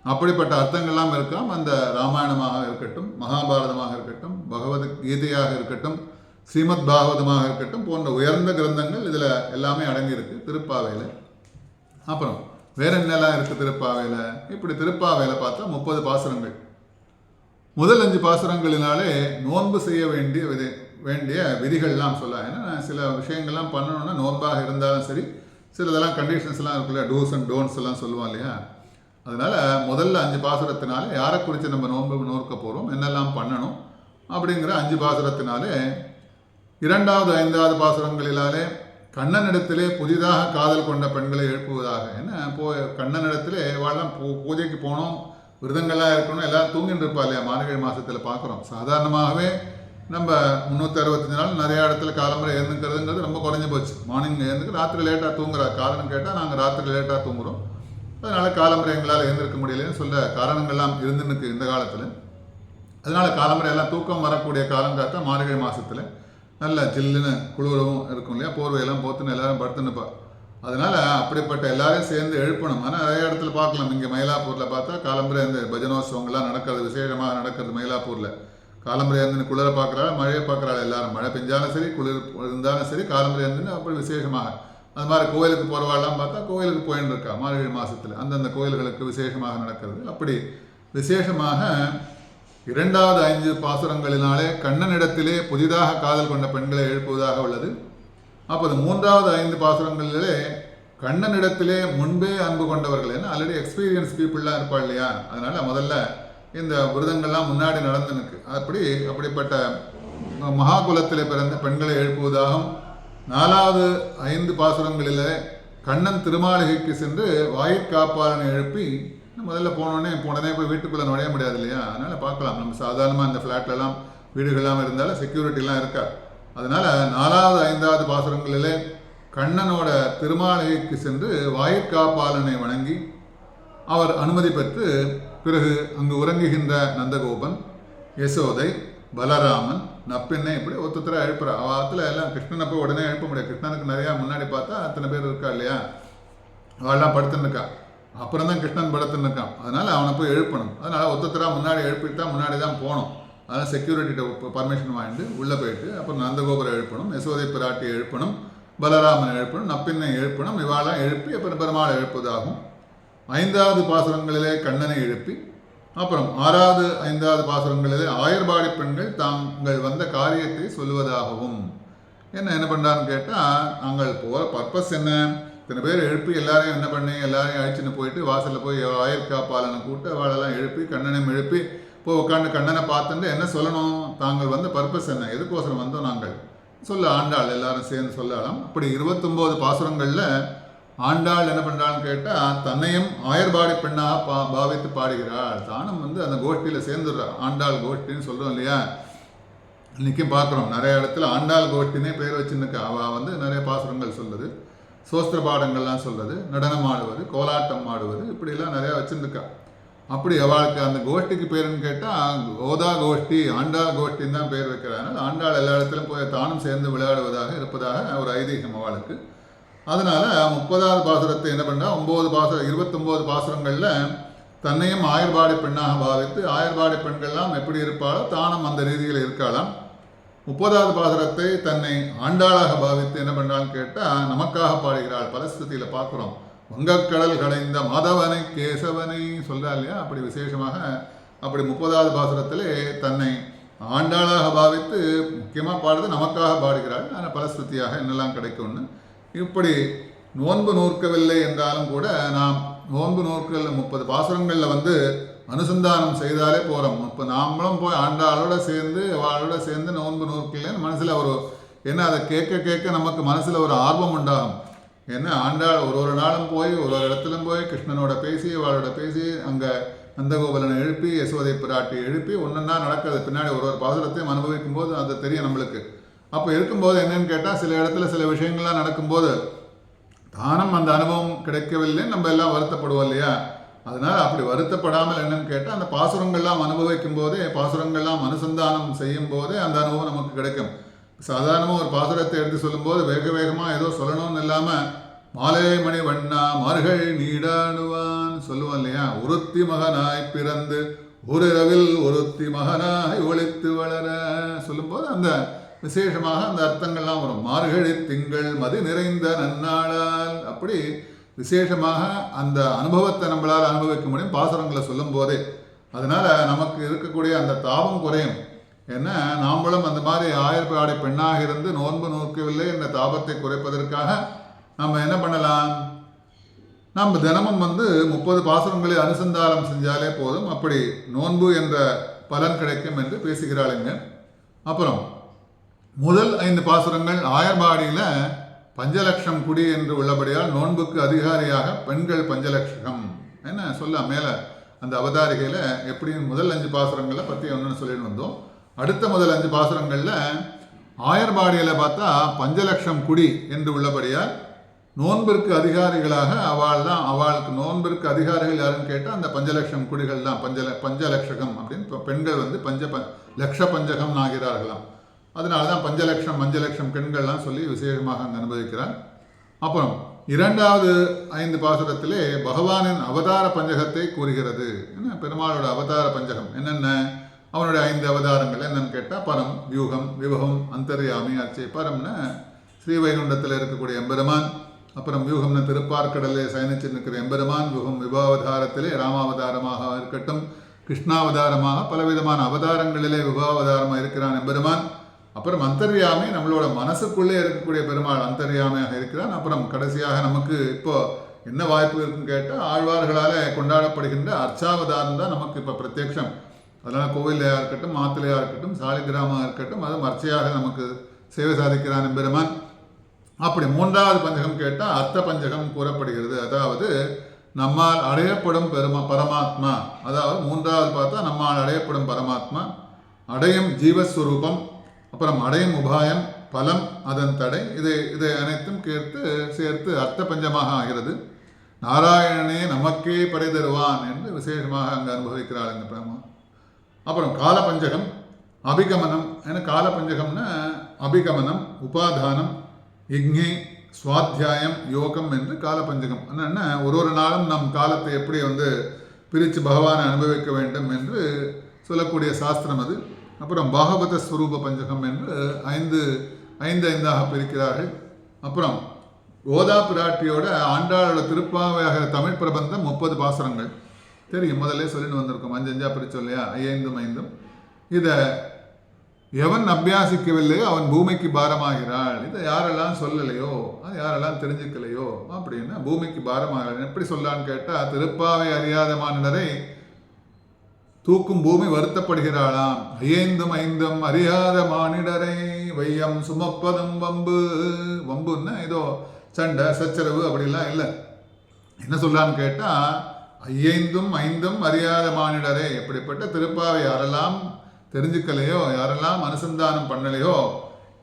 அப்படிப்பட்ட அர்த்தங்கள்லாம் இருக்காம். அந்த ராமாயணமாக இருக்கட்டும், மகாபாரதமாக இருக்கட்டும், பகவத்கீதையாக இருக்கட்டும், ஸ்ரீமத் பாகவதமாக இருக்கட்டும் போன்ற உயர்ந்த கிரந்தங்கள் இதில் எல்லாமே அடங்கியிருக்கு திருப்பாவையில். அப்புறம் வேற என்னெல்லாம் இருக்குது திருப்பாவையில்? இப்படி திருப்பாவையில் பார்த்தா 30 பாசுரங்கள். முதல் 5 பாசுரங்களினாலே நோன்பு செய்ய வேண்டிய விதிகள்லாம் சொல்ல. ஏன்னா சில விஷயங்கள்லாம் பண்ணணும்னா நோன்பாக இருந்தாலும் சரி, சிலதெல்லாம் கண்டிஷன்ஸ்லாம் இருக்குல்ல, டூஸ் அண்ட் டோன்ட்ஸ் எல்லாம் சொல்லுவோம் இல்லையா. அதனால் முதல்ல 5 பாசுரத்தினால யாரை குறித்து நம்ம நோக்க போகிறோம், என்னெல்லாம் பண்ணணும் அப்படிங்கிற 5 பாசுரத்தினாலே 2வது 5வது பாசுரங்களினாலே கண்ணனிடத்திலே புதிதாக காதல் கொண்ட பெண்களை எழுப்புவதாக. என்ன கண்ணனிடத்திலே வாழலாம் பூஜைக்கு போனோம், விரதங்கள்லாம் இருக்கணும், எல்லாம் தூங்கிட்டு இருப்பா இல்லையா. மார்கழி மாதத்தில் பார்க்குறோம். சாதாரணமாகவே நம்ம 365 நாள் நிறையா இடத்துல காலம்பரை எழுந்துக்கிறதுங்கிறது ரொம்ப குறைஞ்சி போச்சு. மார்னிங் எழுந்துக்கு ராத்திரி லேட்டாக தூங்குறா. காரணம் கேட்டால் நாங்கள் ராத்திரி லேட்டாக தூங்குகிறோம், அதனால் காலம்பரை எங்களால் எழுந்திருக்க முடியலன்னு சொல்ல காரணங்கள்லாம் இருந்துருக்கு இந்த காலத்தில். அதனால் காலம்பரை எல்லாம் தூக்கம் வரக்கூடிய காலம் காத்தா மார்கழி மாதத்தில் நல்லா ஜில்லுன்னு குளிரவும் இருக்கும் இல்லையா, போர்வையெல்லாம் போத்துன்னு எல்லாரும் படுத்துன்னுப்பா. அதனால் அப்படிப்பட்ட எல்லாரையும் சேர்ந்து எழுப்பணும். ஆனால் நிறைய இடத்துல பார்க்கலாம். இங்கே மயிலாப்பூரில் பார்த்தா காலம்பரை இந்த பஜனோத்சவங்கள்லாம் நடக்கிறது, விசேஷமாக நடக்கிறது மயிலாப்பூரில். காலம்பரை இருந்துன்னு குளிரை பார்க்குறாள், மழையை பார்க்குறாள். எல்லாரும் மழை பெஞ்சாலும் சரி, குளிர் இருந்தாலும் சரி, காலம்பரை இருந்துன்னு அப்படி விசேஷமாக. அது மாதிரி கோயிலுக்கு போகிறவாள்லாம் பார்த்தா கோயிலுக்கு போயின்னு இருக்கா மார்கழி மாதத்தில். அந்தந்த கோயில்களுக்கு விசேஷமாக நடக்கிறது. அப்படி விசேஷமாக 2வது 5 பாசுரங்களினாலே கண்ணனிடத்திலே புதிதாக காதல் கொண்ட பெண்களை எழுப்புவதாக உள்ளது. அப்போது 3வது 5 பாசுரங்களிலே கண்ணனிடத்திலே முன்பே அன்பு கொண்டவர்கள், ஏன்னா ஆல்ரெடி எக்ஸ்பீரியன்ஸ் பீப்புளெலாம் இருப்பாள் இல்லையா. அதனால் முதல்ல இந்த விரதங்கள்லாம் முன்னாடி நடந்துனுக்கு. அப்படிப்பட்ட மகாகுலத்திலே பிறந்த பெண்களை எழுப்புவதாகவும் 4வது 5 பாசுரங்களில் கண்ணன் திருமாளிகைக்கு சென்று வாயிற்காப்பாளனை எழுப்பி, முதல்ல உடனே போய் வீட்டுக்குள்ளே நுழைய முடியாது இல்லையா, அதனால் பார்க்கலாம். நம்ம சாதாரணமாக இந்த ஃப்ளாட்லலாம் வீடுகள்லாம் இருந்தாலும் செக்யூரிட்டிலாம் இருக்கா. அதனால் 4வது 5வது பாசுரங்களிலே கண்ணனோட திருமாளிகைக்கு சென்று வாயிற்காப்பாளனை வணங்கி அவர் அனுமதி பெற்று பிறகு அங்கு உறங்குகின்ற நந்தகோபன், யசோதை, பலராமன், நப்பெண்ணை இப்படி ஒருத்தரை எழுப்புறா. அவத்தில் எல்லாம் கிருஷ்ணனை போய் உடனே எழுப்ப முடியாது. கிருஷ்ணனுக்கு நிறையா முன்னாடி பார்த்தா அத்தனை பேர் இருக்கா இல்லையா, அவள்லாம் படுத்துன்னு இருக்கா. அப்புறம் தான் கிருஷ்ணன் படுத்துன்னு இருக்கான். அதனால் அவனை போய் எழுப்பணும். அதனால் ஒருத்தரா முன்னாடி எழுப்பிட்டு தான் முன்னாடி தான் போகணும். அதனால் செக்யூரிட்டிகிட்ட பர்மிஷன் வாங்கிட்டு உள்ளே போயிட்டு அப்புறம் நந்தகோபுரை எழுப்பணும், யசோதை பிராட்டியை எழுப்பணும், பலராமனை எழுப்பணும், நப்பின்னை எழுப்பணும். இவாளெல்லாம் எழுப்பி அப்புறம் பெருமாளை எழுப்பதாகும். 5வது பாசுரங்களிலே கண்ணனை எழுப்பி அப்புறம் 6வது 5வது பாசுரங்களிலே ஆயர்பாடி பெண்கள் தாங்கள் வந்த காரியத்தை சொல்லுவதாகவும். என்ன பண்ணுறான்னு கேட்டால், நாங்கள் போகிற பர்பஸ் என்ன, இத்தனை பேர் எழுப்பி எல்லாரையும் என்ன பண்ணி எல்லாரையும் அழிச்சுன்னு போயிட்டு வாசலில் போய் ஆயர்காப்பாளனை கூட்டு அவளெல்லாம் எழுப்பி கண்ணனையும் எழுப்பி போய் உட்காந்து கண்ணனை பார்த்துட்டு என்ன சொல்லணும், தாங்கள் வந்த பர்பஸ் என்ன, எதுக்கோசரம் வந்தோம் நாங்கள் சொல்ல ஆண்டாள் எல்லாரும் சேர்ந்து சொல்லலாம். அப்படி 29 பாசுரங்களில் ஆண்டாள் என்ன பண்ணுறான்னு கேட்டால் தன்னையும் ஆயர்பாடி பெண்ணாக பாவித்து பாடுகிறாள். தானும் அந்த கோஷ்டியில் சேர்ந்துடுறா. ஆண்டாள் கோஷ்டின்னு சொல்கிறோம் இல்லையா, இன்றைக்கும் பார்க்குறோம் நிறைய இடத்துல ஆண்டாள் கோஷ்டினே பேர் வச்சுருக்கா. அவள் நிறைய பாசுரங்கள் சொல்லுது, சோஸ்திர பாடங்கள்லாம் சொல்லுது, நடனம் ஆடுவது, கோலாட்டம் ஆடுவது, இப்படிலாம் நிறையா வச்சுருக்கா. அப்படி அவளுக்கு அந்த கோஷ்டிக்கு பேருன்னு கேட்டால் கோதா கோஷ்டி, ஆண்டாள் கோஷ்டின்னு தான் பேர் வைக்கிறாங்க. ஆண்டாள் எல்லா இடத்துலையும் போய் தானும் சேர்ந்து விளையாடுவதாக இருப்பதாக ஒரு ஐதீகம் அவளுக்கு. அதனால் 30வது பாசுரத்தை என்ன பண்ணா 29 பாசுரங்களில் தன்னையும் ஆயர்பாடி பெண்ணாக பாவித்து ஆயர்பாடி பெண்கள்லாம் எப்படி இருப்பாளோ தானும் அந்த ரீதியில் இருக்கலாம். 30வது பாசுரத்தை தன்னை ஆண்டாளாக பாவித்து என்ன பண்ணுறான்னு கேட்டால் நமக்காக பாடுகிறாள். பலஸ்துதியில் பார்க்குறோம், வங்கக்கடல் கடைந்த மாதவனை கேசவனை சொல்கிறா இல்லையா. அப்படி விசேஷமாக அப்படி 30வது பாசுரத்திலே தன்னை ஆண்டாளாக பாவித்து முக்கியமாக பாடுறது நமக்காக பாடுகிறாள். ஆனால் பலஸ்துதியாக என்னெல்லாம் கிடைக்கும்னு இப்படி நோன்பு நூற்கவில்லை என்றாலும் கூட நாம் நோன்பு நூற்கள் 30 பாசுரங்களில் அனுசந்தானம் செய்தாலே போகிறோம். இப்போ நாமளும் போய் ஆண்டாளோட சேர்ந்து அவளோட சேர்ந்து நோன்பு நூற்கலன்னு மனசில் ஏன்னா அதை கேட்க நமக்கு மனசில் ஒரு ஆர்வம் உண்டாகும். ஏன்னா ஆண்டாள் ஒரு நாளும் போய் ஒரு இடத்துலையும் போய் கிருஷ்ணனோட பேசி அவளோட பேசி அங்கே நந்தகோபலனை எழுப்பி யசோதை பிராட்டி எழுப்பி ஒன்றா நடக்கிறது. பின்னாடி ஒரு பாசுரத்தையும் அனுபவிக்கும் போது அது தெரியும் நம்மளுக்கு. அப்போ இருக்கும்போது என்னன்னு கேட்டால் சில இடத்துல சில விஷயங்கள்லாம் நடக்கும்போது தானும் அந்த அனுபவம் கிடைக்கவில்லை, நம்ம எல்லாம் வருத்தப்படுவோம் இல்லையா. அதனால் அப்படி வருத்தப்படாமல் என்னன்னு கேட்டால் அந்த பாசுரங்கள்லாம் அனுபவிக்கும் போதே பாசுரங்கள்லாம் அனுசந்தானம் செய்யும் போதே அந்த அனுபவம் நமக்கு கிடைக்கும். சாதாரணமாக ஒரு பாசுரத்தை எடுத்து சொல்லும்போது வேகமாக ஏதோ சொல்லணும்னு இல்லாமல் மாலை மணி வண்ணா மார்கள் நீடாடுவான் சொல்லுவோம் இல்லையா. ஒருத்தி மகனாய் பிறந்து ஒரு இரவில் ஒருத்தி மகனாய் ஒளித்து வளர சொல்லும்போது அந்த விசேஷமாக அந்த அர்த்தங்கள்லாம் வரும். மார்கழி திங்கள் மதி நிறைந்த நன்னாளால் அப்படி விசேஷமாக அந்த அனுபவத்தை நம்மளால் அனுபவிக்க முடியும் பாசுரங்களை சொல்லும் போதே. அதனால் நமக்கு இருக்கக்கூடிய அந்த தாபம் குறையும். ஏன்னா நாம்களும் அந்த மாதிரி ஆயர்பாடி பெண்ணாக இருந்து நோன்பு நோக்கவில்லை என்ற தாபத்தை குறைப்பதற்காக நம்ம என்ன பண்ணலாம், நம்ம தினமும் 30 பாசுரங்களை அனுசந்தானம் செஞ்சாலே போதும். அப்படி நோன்பு என்ற பலன் கிடைக்கும் என்று பேசுகிறாளுங்க. அப்புறம் முதல் 5 பாசுரங்கள் ஆயர்பாடியில் பஞ்சலட்சம் குடி என்று உள்ளபடியால் நோன்புக்கு அதிகாரியாக பெண்கள் பஞ்சலட்சம் என்ன சொல்ல மேலே அந்த அவதாரிகையில் எப்படி முதல் 5 பாசுரங்களை பற்றி ஒன்று சொல்லிட்டு வந்தோம். அடுத்த முதல் 5 பாசுரங்களில் ஆயர்பாடியில் பார்த்தா பஞ்சலட்சம் குடி என்று உள்ளபடியால் நோன்பிற்கு அதிகாரிகளாக அவளுக்கு நோன்பிற்கு அதிகாரிகள் யாருன்னு கேட்டால் அந்த பஞ்சலட்சம் குடிகள் தான் பஞ்சலட்சகம் அப்படின்னு பெண்கள் லட்ச பஞ்சகம் ஆகிறார்களாம். அதனால தான் பஞ்சலட்சம் பெண்கள்லாம் சொல்லி விசேஷமாக அங்கே அனுபவிக்கிறார். அப்புறம் 2வது 5 பாசுரத்திலே பகவானின் அவதார பஞ்சகத்தை கூறுகிறது. என்ன பெருமாளோட அவதார பஞ்சகம் என்னென்ன, அவனுடைய 5 அவதாரங்கள் என்னன்னு கேட்டால் பரம், வியூகம், விவகம், அந்தர்யாமி, அர்ச்சை. பரம்னு ஸ்ரீவைகுண்டத்தில் இருக்கக்கூடிய எம்பெருமான், அப்புறம் வியூகம்னு திருப்பார்கடலே சயனிச்சு நிற்கிற எம்பெருமான், வியூகம் விபாவதாரத்திலே ராமாவதாரமாக இருக்கட்டும், கிருஷ்ணாவதாரமாக பலவிதமான அவதாரங்களிலே விபாவதாரமாக இருக்கிறான் எம்பெருமான். அப்புறம் அந்தர்யாமி நம்மளோட மனசுக்குள்ளே இருக்கக்கூடிய பெருமாள் அந்தர்யாமியாக இருக்கிறான். அப்புறம் கடைசியாக நமக்கு இப்போ என்ன வாய்ப்பு இருக்குன்னு கேட்டால் ஆழ்வார்களால் கொண்டாடப்படுகின்ற அர்ச்சாவதாரம் தான் நமக்கு இப்போ பிரத்யக்ஷம். அதனால் கோவிலையாக இருக்கட்டும், மாத்திலையாக இருக்கட்டும், சாலிகிராமாக இருக்கட்டும், அதுவும் அர்ச்சையாக நமக்கு சேவை சாதிக்கிறான் பெருமான். அப்படி மூன்றாவது பஞ்சகம் கேட்டால் அர்த்த பஞ்சகம் கூறப்படுகிறது. அதாவது நம்மால் அடையப்படும் பரமாத்மா, அதாவது மூன்றாவது பார்த்தா நம்மால் அடையப்படும் பரமாத்மா, அடையும் ஜீவஸ்வரூபம், அப்புறம் அடையும் உபாயம், பலம், அதன் தடை, இதை அனைத்தும் சேர்த்து அர்த்த பஞ்சமாக ஆகிறது. நாராயணனே நமக்கே படை தருவான் என்று விசேஷமாக அங்கே அனுபவிக்கிறாள் இந்த பிரம்மா. அப்புறம் காலபஞ்சகம், அபிகமனம். ஏன்னா காலபஞ்சகம்னா அபிகமனம், உபாதானம், யஜ்ஞை, சுவாத்தியாயம், யோகம் என்று காலபஞ்சகம். என்னென்ன ஒரு நாளும் நம் காலத்தை எப்படி பிரித்து பகவானை அனுபவிக்க வேண்டும் என்று சொல்லக்கூடிய சாஸ்திரம் அது. அப்புறம் பாகவத ஸ்வரூப பஞ்சகம் என்று ஐந்தாக பிரிக்கிறார்கள். அப்புறம் கோதா பிராட்டியோட ஆண்டாளோட திருப்பாவையாகிற தமிழ் பிரபந்தம் 30 பாசுரங்கள் தெரியும், முதல்ல சொல்லிட்டு வந்திருக்கோம். 5 பிரிச்சோம் இல்லையா, 5 இதை எவன் அபியாசிக்கவில்லையோ அவன் பூமிக்கு பாரமாகிறாள். இதை யாரெல்லாம் சொல்லலையோ, அது யாரெல்லாம் தெரிஞ்சுக்கலையோ அப்படின்னா பூமிக்கு பாரமாகிறாள். எப்படி சொல்லான்னு கேட்டால், திருப்பாவை அறியாத மானிடரை தூக்கும் பூமி வருத்தப்படுகிறாளாம். 5 அறியாத மானிடரை வையம் சுமப்பதும் வம்பு. வம்புன்னா ஏதோ சண்டை சச்சரவு அப்படிலாம் இல்லை. என்ன சொல்லான்னு கேட்டால், 5 அறியாத மானிடரை, எப்படிப்பட்ட திருப்பாவை யாரெல்லாம் தெரிஞ்சுக்கலையோ, யாரெல்லாம் அனுசந்தானம் பண்ணலையோ,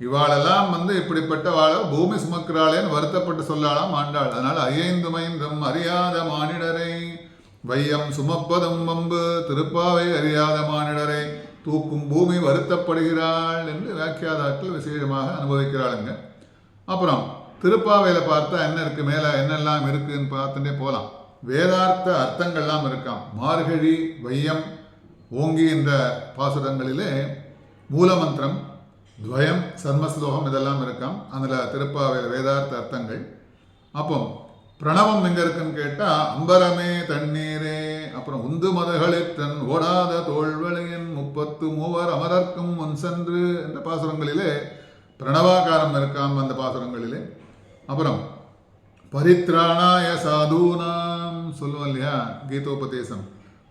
இவாளெல்லாம் இப்படிப்பட்ட வாழ பூமி சுமக்கிறாளேன்னு வருத்தப்பட்டு சொல்லாலாம் ஆண்டாள். அதனால் 5 அறியாத மானிடரை வையம் சுமப்பதும் வம்பு, திருப்பாவை அறியாத மானிடரை தூக்கும் பூமி வருத்தப்படுகிறாள் என்று வியாக்கியாதாக்கள் விசேஷமாக அனுபவிக்கிறாளுங்க. அப்புறம் திருப்பாவையில் பார்த்தா என்ன இருக்குது, மேலே என்னெல்லாம் இருக்குதுன்னு பார்த்துட்டே போகலாம். வேதார்த்த அர்த்தங்கள்லாம் இருக்காம். மார்கழி, வையம், ஓங்கி என்ற பாசுரங்களிலே மூலமந்திரம், துவயம், சர்மஸ்லோகம் இதெல்லாம் இருக்காம். அதில் திருப்பாவையில் வேதார்த்த அர்த்தங்கள். அப்போ பிரணவம் எங்கே இருக்குன்னு கேட்டால், அம்பரமே தண்ணீரே, அப்புறம் உந்து மதகளிற்றன் ஓடாத தோல்வளையன் 33 அமரர்க்கும் முன் சென்று என்ற பாசுரங்களிலே பிரணவாகாரம் இருக்காம் அந்த பாசுரங்களிலே. அப்புறம் பரித்ராணாய சாதூனாம் சொல்லுவோம் இல்லையா, கீதோபதேசம்.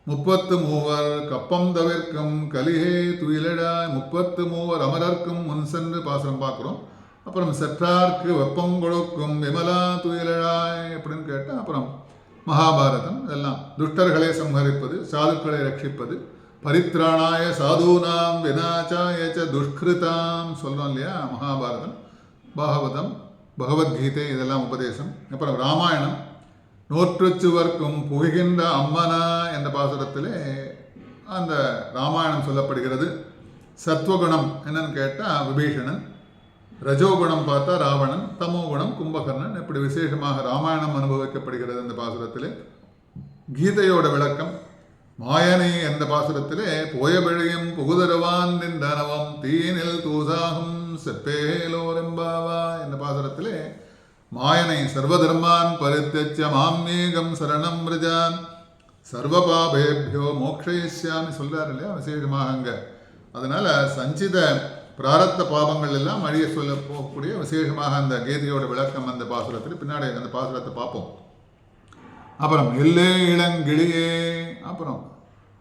33 கப்பம் தவிர்க்கும் கலிகே துயிலடாய் 33 அமரர்க்கும் முன் சென்று பாசுரம் பார்க்குறோம். அப்புறம் செற்றார்க்கு வெப்பம் கொடுக்கும் விமலா துயிலழாய் அப்படின்னு கேட்டால், அப்புறம் மகாபாரதம். இதெல்லாம் துஷ்டர்களை சம்ஹரிப்பது, சாதுக்களை ரட்சிப்பது. பரித்ராணாய சாதூனாம் வினாச்சாய துஷ்கிருதாம் சொல்கிறோம் இல்லையா, மகாபாரதம், பாகவதம், பகவத்கீதை இதெல்லாம் உபதேசம். அப்புறம் ராமாயணம், நோற்றுச்சுவர்க்கும் புகுகின்ற அம்மனா என்ற பாசுரத்திலே அந்த ராமாயணம் சொல்லப்படுகிறது. சத்வகுணம் என்னன்னு கேட்டால் விபீஷணன், ரஜோகுணம் பார்த்தா ராவணன், தமோகுணம் கும்பகர்ணன். இப்படி விசேஷமாக ராமாயணம் அனுபவிக்கப்படுகிறது அந்த பாசுரத்திலே. கீதையோட விளக்கம், மாயனை என்ற பாசுரத்திலே போயபெழியும் புகுதருவான் தனவம் தீனில் தூசாகும் செப்பேலோரெம்பாவா என்ற பாசுரத்திலே மாயனை சர்வதர்மான் பரித்தச்ச மாமேகம் சரணம் மிருஜான் சர்வபாபேபியோ மோக்ஷயிஷ்யாமி சொல்றாரு இல்லையா, விசேஷமாக அங்க. அதனால சஞ்சித பிராரத்த பாபங்கள் எல்லாம் அழிய சொல்ல போகக்கூடிய விசேஷமாக அந்த கீதையோட விளக்கம் அந்த பாசுரத்தில். பின்னாடி அந்த பாசுரத்தை பார்ப்போம். அப்புறம் எல்லே இளங்கிளியே, அப்புறம்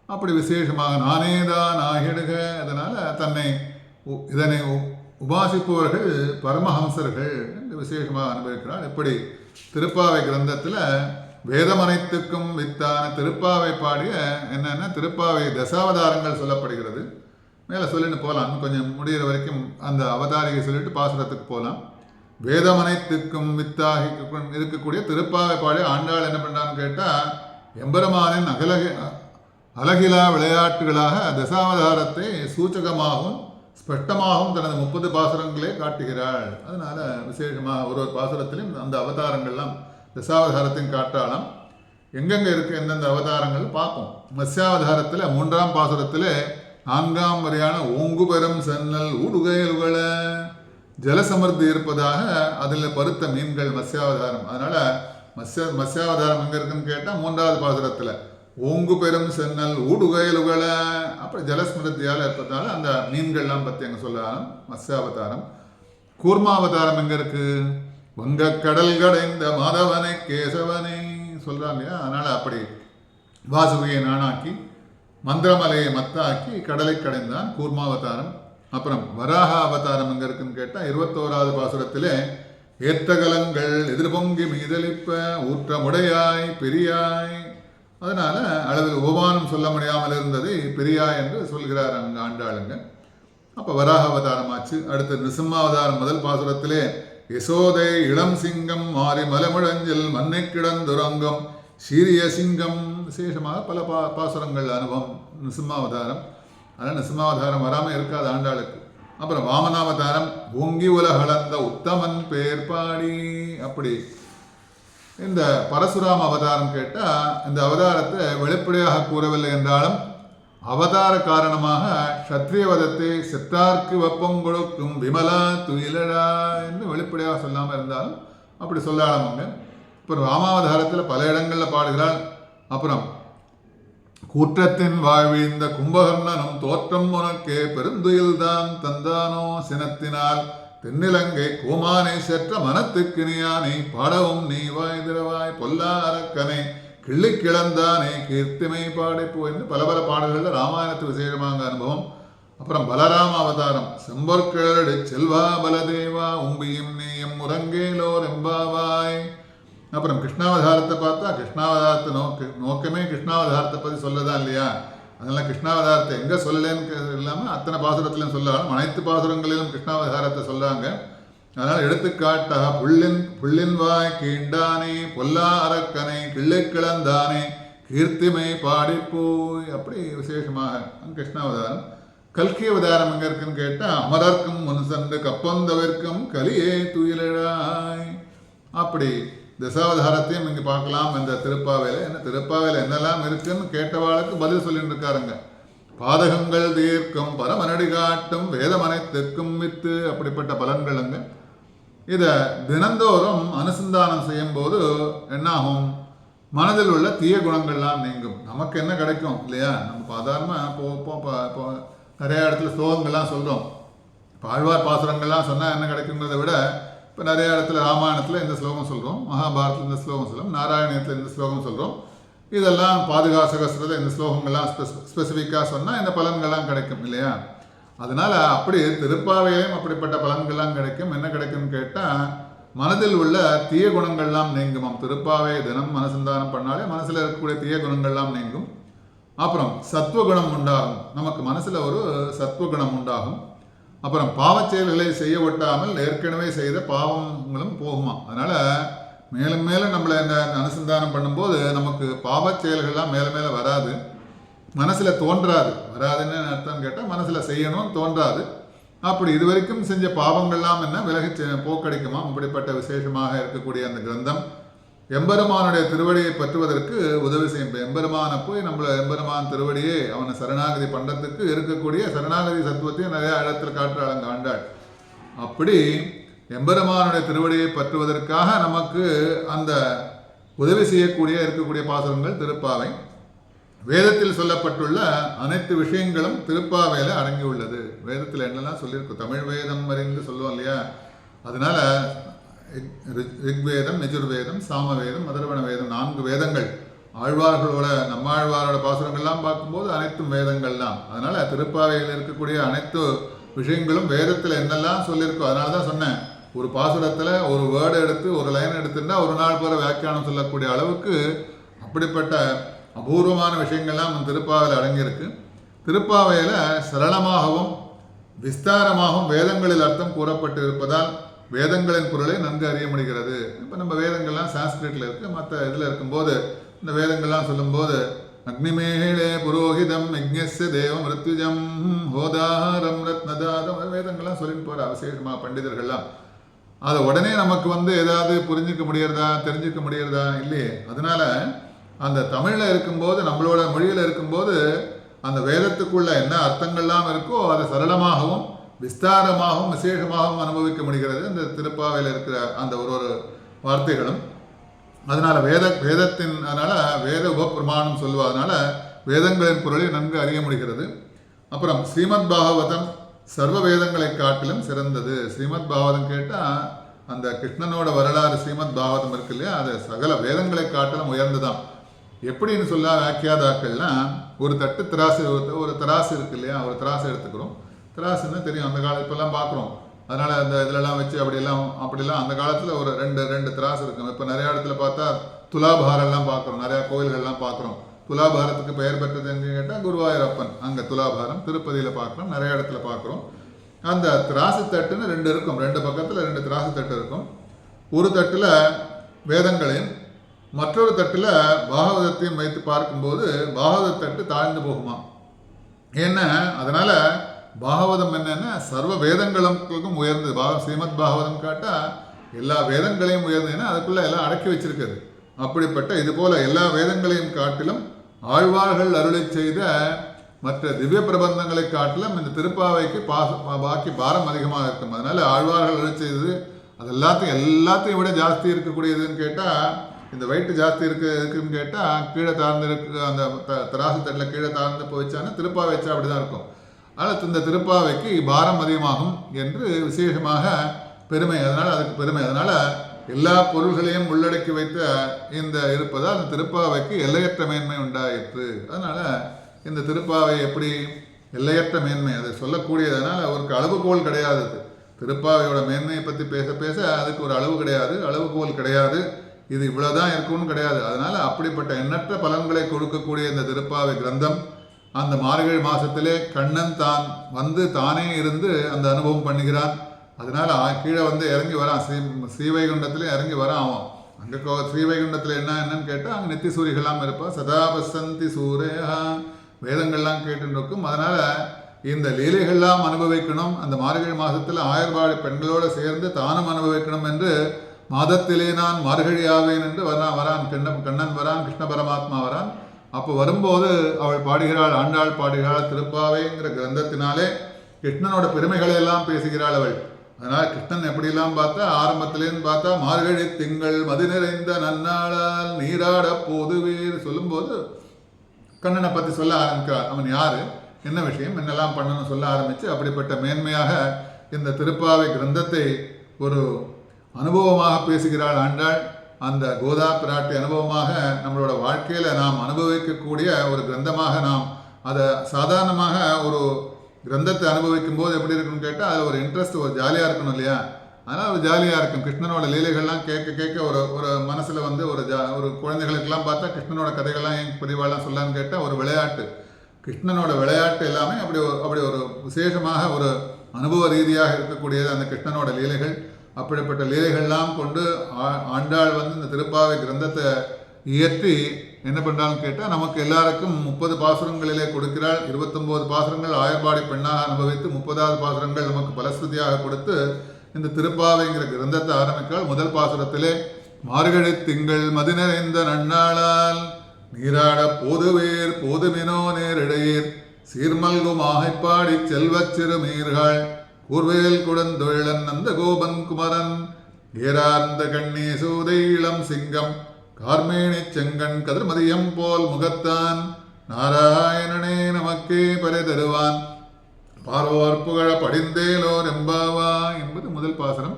அப்படி விசேஷமாக நானேதான் ஆகிடுக. அதனால இதனை உபாசிப்பவர்கள் பரமஹம்சர்கள் என்று விசேஷமாக அனுபவிக்கிறார். இப்படி திருப்பாவை கிரந்தத்தில் வேதமனைத்துக்கும் வித்தான திருப்பாவை பாடிய என்னென்ன திருப்பாவை தசாவதாரங்கள் சொல்லப்படுகிறது. மேலே சொல்லிட்டு போகலாம், இன்னும் கொஞ்சம் முடிகிற வரைக்கும் அந்த அவதாரிகை சொல்லிட்டு பாசுரத்துக்கு போகலாம். வேதமனைத்துக்கும் வித்தாகி இருக்கக்கூடிய திருப்பாவை பாடி ஆண்டாள் என்ன பண்ணுறான்னு கேட்டால், எம்பெருமானின் அழகிலா விளையாட்டுகளாக தசாவதாரத்தை சூச்சகமாகவும் ஸ்பஷ்டமாகவும் தனது 30 பாசுரங்களே காட்டுகிறாள். அதனால விசேஷமாக ஒரு பாசுரத்திலும் அந்த அவதாரங்கள்லாம் தசாவதாரத்தையும் காட்டாலாம். எங்கெங்கே இருக்குது எந்தெந்த அவதாரங்கள் பார்ப்போம். மத்ஸ்யாவதாரத்தில் 3ஆம் பாசுரத்தில் 4ஆம் வரையான ஓங்கு பெரும் சென்னல் ஊடுகையல்கள ஜலசமர்த்தி இருப்பதாக அதில் பருத்த மீன்கள் மத்ஸ்யாவதாரம். அதனால் மத்ஸ்யாவதாரம் எங்கே இருக்குன்னு கேட்டால் 3ஆவது பாசுரத்தில் ஓங்கு பெரும் சென்னல் ஊடுகையல்கள, அப்படி ஜலஸ்மிருத்தியால் இருப்பதால் அந்த மீன்கள்லாம் பற்றி அங்கே சொல்லலாம் மத்ஸ்யாவதாரம். கூர்மாவதாரம் எங்கே இருக்குது, வங்கக்கடல் கடைந்த மாதவனை கேசவனை சொல்கிறாங்க இல்லையா. அதனால் அப்படி வாசுகியை நானாக்கி மந்திரமலையை மத்தாக்கி கடலை கடைந்தான் கூர்மாவதாரம். அப்புறம் வராக அவதாரம் எங்கே இருக்குன்னு கேட்டால் 21ஆவது பாசுரத்திலே ஏற்றகலங்கள் எதிர்பொங்கி மீதளிப்ப ஊற்றமுடையாய் பெரியாய். அதனால அளவில் உபமானம் சொல்ல முடியாமல் இருந்ததை பெரியாய் என்று சொல்கிறார் அங்க ஆண்டாளுங்க. அப்போ வராக அவதாரம் ஆச்சு. அடுத்து நிருசிம்மாவதாரம் முதல் பாசுரத்திலே யசோதை இளம் சிங்கம் மாறி மலமுழஞ்சில் மண்ணை கிடந்துறங்கம் சீரிய சிங்கம். விசேஷமாக பல பாசுரங்கள் அனுபவம் நிருசிம்மாவதாரம். அதனால் நிருசிம்மாவதாரம் வராமல் இருக்காது ஆண்டாளுக்கு. அப்புறம் வாமனாவதாரம் ஓங்கி உலகளந்த உத்தமன் பேர் பாடி. அப்படி இந்த பரசுராம அவதாரம் கேட்டால் இந்த அவதாரத்தை வெளிப்படையாக கூறவில்லை என்றாலும் அவதார காரணமாக சத்திரியவதத்தை செத்தார்க்கு வெப்பம் கொடுக்கும் விமலா துயிலடா என்று வெளிப்படையாக சொல்லாமல் இருந்தாலும் அப்படி சொல்லாமங்க. அப்புறம் ராமாவதாரத்தில் பல இடங்களில் பாடுகிறாள். அப்புறம் கூற்றத்தின் வாழ்விந்த கும்பகர்ணனும் தோற்றம் உனக்கே பெருந்துயில்தான் தந்தானோ சினத்தினால் தென்னிலங்கை கோமானை செற்ற மனத்துக்கு நீயானை பாடவும் நீ வாய் திறவாய் பொல்லா அரக்கனை கிள்ளி கிளந்தானே கீர்த்திமை பாடைப்போ என்று பல பல பாடல்களில் ராமாயணத்து விசேஷமாக அனுபவம். அப்புறம் பலராம அவதாரம் செம்பொற்கிழடு செல்வா பலதேவா உம்பியும் நீயும் முரங்கேலோர் எம்பாவாய். அப்புறம் கிருஷ்ணாவதாரத்தை பார்த்தா கிருஷ்ணாவதாரத்தை நோக்கமே கிருஷ்ணாவதாரத்தை பற்றி சொல்லதான் இல்லையா. அதனால கிருஷ்ணாவதாரத்தை எங்கே சொல்லலேன்னு இல்லாமல் அத்தனை பாசுரத்திலையும் சொல்லலாம். அனைத்து பாசுரங்களிலும் கிருஷ்ணாவதாரத்தை சொல்கிறாங்க. அதனால் எடுத்துக்காட்டாக புள்ளின் வாய் கீண்டானே பொல்லா அரக்கனை கிள்ளை கிளந்தானே கீர்த்திமை பாடிப்போய். அப்படி விசேஷமாக கிருஷ்ணாவதாரம். கல்கி அவதாரம் எங்கே இருக்குன்னு கேட்டால் அமரர்க்கும் முன் சென்று கப்பந்தவிற்கும் கலியே துயிலாய். அப்படி தசாவதாரத்தையும் இங்கே பார்க்கலாம் இந்த திருப்பாவையில். என்ன திருப்பாவையில் என்னெல்லாம் இருக்குன்னு கேட்டவாளுக்கு பதில் சொல்லிட்டு இருக்காருங்க. பாதகங்கள் தீர்க்கும் பரமனடி காட்டும் வேதமனைத்திற்கும் வித்து. அப்படிப்பட்ட பலன்களுங்க. இதை தினந்தோறும் அனுசந்தானம் செய்யும் போது என்னாகும், மனதில் உள்ள தீய குணங்கள்லாம் நீங்கும். நமக்கு என்ன கிடைக்கும் இல்லையா. நம்ம சாதாரணமாக நிறைய இடத்துல ஸ்லோகங்கள்லாம் சொல்கிறோம். ஆழ்வார் பாசுரங்கள்லாம் சொன்னால் என்ன கிடைக்குங்கிறத விட இப்போ நிறைய இடத்துல ராமாயணத்தில் இந்த ஸ்லோகம் சொல்கிறோம், மகாபாரதத்தில் இந்த ஸ்லோகம் சொல்கிறோம், நாராயணத்தில் இந்த ஸ்லோகம் சொல்கிறோம். இதெல்லாம் பாதுகாசகஸ்திரத்தில் இந்த ஸ்லோகங்கள்லாம் ஸ்பெசிஃபிக்காக சொன்னால் இந்த பலன்கள்லாம் கிடைக்கும் இல்லையா. அதனால் அப்படி திருப்பாவையிலையும் அப்படிப்பட்ட பலன்கள்லாம் கிடைக்கும். என்ன கிடைக்கும்னு கேட்டால் மனதில் உள்ள தீய குணங்கள்லாம் நீங்குமாம். திருப்பாவை தினம் மனசந்தானம் பண்ணாலே மனசில் இருக்கக்கூடிய தீய குணங்கள்லாம் நீங்கும். அப்புறம் சத்துவகுணம் உண்டாகும். நமக்கு மனசில் ஒரு சத்துவகுணம் உண்டாகும். அப்புறம் பாவச் செயல்களை செய்ய ஒட்டாமல் ஏற்கனவே செய்த பாவங்களும் போகுமா. அதனால் மேலும் மேலும் நம்மளை இந்த அனுசந்தானம் பண்ணும்போது நமக்கு பாவச் செயல்கள்லாம் மேலே மேலே வராது, மனசில் தோன்றாது. வராதுன்னு அர்த்தம் கேட்டால் மனசில் செய்யணும் தோன்றாது. அப்படி இதுவரைக்கும் செஞ்ச பாவங்கள்லாம் என்ன விலகி போக்கடிக்குமா. அப்படிப்பட்ட விசேஷமாக இருக்கக்கூடிய அந்த கிரந்தம் எம்பெருமானுடைய திருவடியை பற்றுவதற்கு உதவி செய்யும். எம்பெருமானை போய் நம்மளை எம்பெருமான் திருவடியை அவனை சரணாகதி பண்ணுறதுக்கு இருக்கக்கூடிய சரணாகதி சத்துவத்தையும் நிறையா இடத்துல காட்டுறாங்க ஆண்டாள். அப்படி எம்பெருமானுடைய திருவடியை பற்றுவதற்காக நமக்கு அந்த உதவி செய்யக்கூடிய இருக்கக்கூடிய பாசுரங்கள் திருப்பாவை. வேதத்தில் சொல்லப்பட்டுள்ள அனைத்து விஷயங்களும் திருப்பாவையில் அடங்கியுள்ளது. வேதத்தில் என்னெல்லாம் சொல்லியிருக்கோம், தமிழ் வேதம் அறிந்து சொல்லுவோம் இல்லையா. அதனால ரிக்வேதம், யஜுர்வேதம், சாமவேதம், அதர்வண வேதம், 4 வேதங்கள். ஆழ்வார்களோட நம்மாழ்வாரோட பாசுரங்கள்லாம் பார்க்கும்போது அனைத்தும் வேதங்கள் தான். அதனால திருப்பாவையில் இருக்கக்கூடிய அனைத்து விஷயங்களும் வேதத்தில் என்னெல்லாம் சொல்லியிருக்கோ. அதனால தான் சொன்னேன், ஒரு பாசுரத்தில் ஒரு வேர்டு எடுத்து ஒரு லைன் எடுத்துட்டா ஒரு நாள் போகிற வியாக்கியானம் சொல்லக்கூடிய அளவுக்கு அப்படிப்பட்ட அபூர்வமான விஷயங்கள்லாம் திருப்பாவையில் அடங்கியிருக்கு. திருப்பாவையில் சரளமாகவும் விஸ்தாரமாகவும் வேதங்களில் அர்த்தம் கூறப்பட்டு இருப்பதால் வேதங்களின் பொருளை நன்கு அறிய முடிகிறது. இப்போ நம்ம வேதங்கள்லாம் சான்ஸ்கிரிட்டில் இருக்குது, மற்ற இதில் இருக்கும்போது இந்த வேதங்கள்லாம் சொல்லும்போது அக்னிமேலே புரோஹிதம் யஜ்ஞஸ்ய தேவம் ரித்விஜம் ஹோதாரம் ரத்னதாதம் வேதங்கள்லாம் சொல்லிட்டு போகிற விசேஷமாக பண்டிதர்கள்லாம். அதை உடனே நமக்கு ஏதாவது புரிஞ்சிக்க முடியறதா, தெரிஞ்சுக்க முடியறதா இல்லையே. அதனால அந்த தமிழில் இருக்கும்போது, நம்மளோட மொழியில் இருக்கும்போது அந்த வேதத்துக்குள்ள என்ன அர்த்தங்கள்லாம் இருக்கோ அதை சரளமாகவும் விஸ்தாரமாகவும் விசேஷமாகவும் அனுபவிக்க முடிகிறது இந்த திருப்பாவையில் இருக்கிற அந்த ஒரு வார்த்தைகளும். அதனால் வேதத்தின் வேத உபப்பிரமாணம் சொல்லுவதனால வேதங்களின் பொருளை நன்கு அறிய முடிகிறது. அப்புறம் ஸ்ரீமத் பாகவதம் சர்வ வேதங்களை காட்டிலும் சிறந்தது. ஸ்ரீமத் பாகவதம் கேட்டால் அந்த கிருஷ்ணனோட வரலாறு ஸ்ரீமத் பாகவதம் இருக்கு இல்லையா, அது சகல வேதங்களை காட்டிலும் உயர்ந்துதான். எப்படின்னு சொல்ல வியாக்கியாதாக்கள்லாம் ஒரு தட்டு திராசு, ஒரு திராசு இருக்கு இல்லையா, ஒரு திராசு எடுத்துக்கிறோம். திராசுன்னா தெரியும், அந்த காலம் இப்பெல்லாம் பார்க்குறோம். அதனால் அந்த இதிலெல்லாம் வச்சு அப்படிலாம் அந்த காலத்தில் ஒரு ரெண்டு திராசு இருக்கும். இப்போ நிறையா இடத்துல பார்த்தா துலாபாரம்லாம் பார்க்குறோம், நிறையா கோயில்கள்லாம் பார்க்குறோம். துலாபாரத்துக்கு பெயர் பெற்றது எங்கே கேட்டால் குருவாயூரப்பன், அங்கே துலாபாரம் திருப்பதியில் பார்க்குறோம், நிறைய இடத்துல பார்க்குறோம். அந்த திராசு தட்டுன்னு ரெண்டு இருக்கும், ரெண்டு பக்கத்தில் ரெண்டு திராசு தட்டு இருக்கும். ஒரு தட்டில் வேதங்களையும் மற்றொரு தட்டில் பாகவதத்தையும் வைத்து பார்க்கும்போது பாகவத தட்டு தாழ்ந்து போகுமா. ஏன்னா அதனால் பாகவதம் என்னென்னா சர்வ வேதங்களுக்கும் உயர்ந்தது. ஸ்ரீமத் பாகவதம் காட்டால் எல்லா வேதங்களையும் உயர்ந்ததுன்னா அதுக்குள்ளே எல்லாம் அடக்கி வச்சிருக்குது. அப்படிப்பட்ட இது போல எல்லா வேதங்களையும் காட்டிலும் ஆழ்வார்கள் அருளை செய்த மற்ற திவ்ய பிரபந்தங்களை காட்டிலும் இந்த திருப்பாவைக்கு பாக்கி பாரம் அதிகமாக இருக்கும். அதனால் ஆழ்வார்கள் அருளை செய்தது அது எல்லாத்தையும் விட ஜாஸ்தி இருக்கக்கூடியதுன்னு கேட்டால், இந்த வெயிட்டு ஜாஸ்தி இருக்குன்னு கேட்டால் கீழே தாழ்ந்து அந்த தராசு தட்டில் கீழே தாழ்ந்து போயிச்சான்னா திருப்பாவை வச்சா அப்படி தான் இருக்கும். அதனால் இந்த திருப்பாவைக்கு பாரம் அதிகமாகும் என்று விசேஷமாக பெருமை. அதனால் அதுக்கு பெருமை. அதனால் எல்லா பொருள்களையும் உள்ளடக்கி வைத்த இந்த இருப்பதால் அந்த திருப்பாவைக்கு எல்லையற்ற மேன்மை உண்டாயிற்று. அதனால் இந்த திருப்பாவை எப்படி எல்லையற்ற மேன்மை அதை சொல்லக்கூடியதனால் அவருக்கு அளவுகோல் கிடையாது. திருப்பாவையோட மேன்மையை பற்றி பேச அதுக்கு ஒரு அளவு கிடையாது, அளவுகோல் கிடையாது, இது இவ்வளோதான் இருக்கும்னு கிடையாது. அதனால் அப்படிப்பட்ட எண்ணற்ற பலன்களை கொடுக்கக்கூடிய இந்த திருப்பாவை கிரந்தம் அந்த மார்கழி மாதத்திலே கண்ணன் தான் வந்து தானே இருந்து அந்த அனுபவம் பண்ணுகிறான். அதனால் கீழே வந்து இறங்கி வரான், ஸ்ரீவைகுண்டத்திலே இறங்கி வரான். அவன் அங்கே ஸ்ரீவைகுண்டத்தில் என்னன்னு கேட்டால் அங்கே நித்தி சூரிகள்லாம் இருப்பான். சதாபசந்தி சூரேஹா வேதங்கள்லாம் கேட்டுருக்கும். அதனால் இந்த லீலைகள்லாம் அனுபவிக்கணும், அந்த மார்கழி மாதத்தில் ஆயர்பாடி பெண்களோடு சேர்ந்து தானும் அனுபவிக்கணும் என்று மாதத்திலே நான் மார்கழி ஆவேன் என்று வரான் கண்ணன் வரான், கிருஷ்ண பரமாத்மா வரான். அப்போ வரும்போது அவள் பாடுகிறாள், ஆண்டாள் பாடுகிறாள். திருப்பாவைங்கிற கிரந்தத்தினாலே கிருஷ்ணனோட பெருமைகளை எல்லாம் பேசுகிறாள் அவள். அதனால் கிருஷ்ணன் எப்படிலாம் பார்த்தா ஆரம்பத்திலேன்னு பார்த்தா மார்கழி திங்கள் மதி நிறைந்த நன்னாளால் நீராட போதுவீர் சொல்லும்போது கண்ணனை பற்றி சொல்ல ஆரம்பிக்கிறார். அவன் யார், என்ன விஷயம், என்னெல்லாம் பண்ணணும்னு சொல்ல ஆரம்பித்து அப்படிப்பட்ட மேன்மையாக இந்த திருப்பாவை கிரந்தத்தை ஒரு அனுபவமாக பேசுகிறாள் ஆண்டாள். அந்த கோதா பிராட்டி அனுபவமாக நம்மளோட வாழ்க்கையில் நாம் அனுபவிக்கக்கூடிய ஒரு கிரந்தமாக நாம் அதை சாதாரணமாக ஒரு கிரந்தத்தை அனுபவிக்கும் போது எப்படி இருக்குன்னு கேட்டால் அது ஒரு இன்ட்ரெஸ்ட், ஒரு ஜாலியாக இருக்கணும் இல்லையா. அதனால் ஒரு ஜாலியாக இருக்கும். கிருஷ்ணனோட லீலைகள்லாம் கேட்க ஒரு மனசில் வந்து ஒரு குழந்தைகளுக்கெல்லாம் பார்த்தா கிருஷ்ணனோட கதைகள்லாம் ஏன் பெரியவாள்லாம் சொல்லான்னு கேட்டால் ஒரு விளையாட்டு, கிருஷ்ணனோட விளையாட்டு எல்லாமே அப்படி ஒரு விசேஷமாக ஒரு அனுபவ ரீதியாக இருக்கக்கூடியது அந்த கிருஷ்ணனோட லீலைகள். அப்படிப்பட்ட லீலைகள்லாம் கொண்டு ஆண்டாள் வந்து இந்த திருப்பாவை கிரந்தத்தை இயற்றி என்ன பண்ணுறான்னு கேட்டால் நமக்கு எல்லாருக்கும் 30 பாசுரங்களிலே கொடுக்கிறாள். 29 பாசுரங்கள் ஆயர்பாடி பெண்ணாக அனுபவித்து 30வது பாசுரங்கள் நமக்கு பலஸ்ருதியாக கொடுத்து இந்த திருப்பாவைங்கிற கிரந்தத்தை ஆரம்பிக்கிறாள். முதல் பாசுரத்திலே மார்கழி திங்கள் மதி நிறைந்த நன்னாளால் நீராட போதுவேர் போதுமினோ நேரிடையீர் சீர்மல்கும் ஆகைப்பாடி செல்வச் சிறுமீர்கள் கூர்வேல் குடந்தொழிலன் நந்த கோபன் குமரன் ஏரார்ந்த கண்ணே சூதை இளம் சிங்கம் கார்மேனி செங்கண் கதிர்மதியம் போல் முகத்தான் நாராயணனே நமக்கே பறை தருவான் பார்வோர் புகழ படிந்தேலோர் எம்பாவா என்பது முதல் பாசுரம்.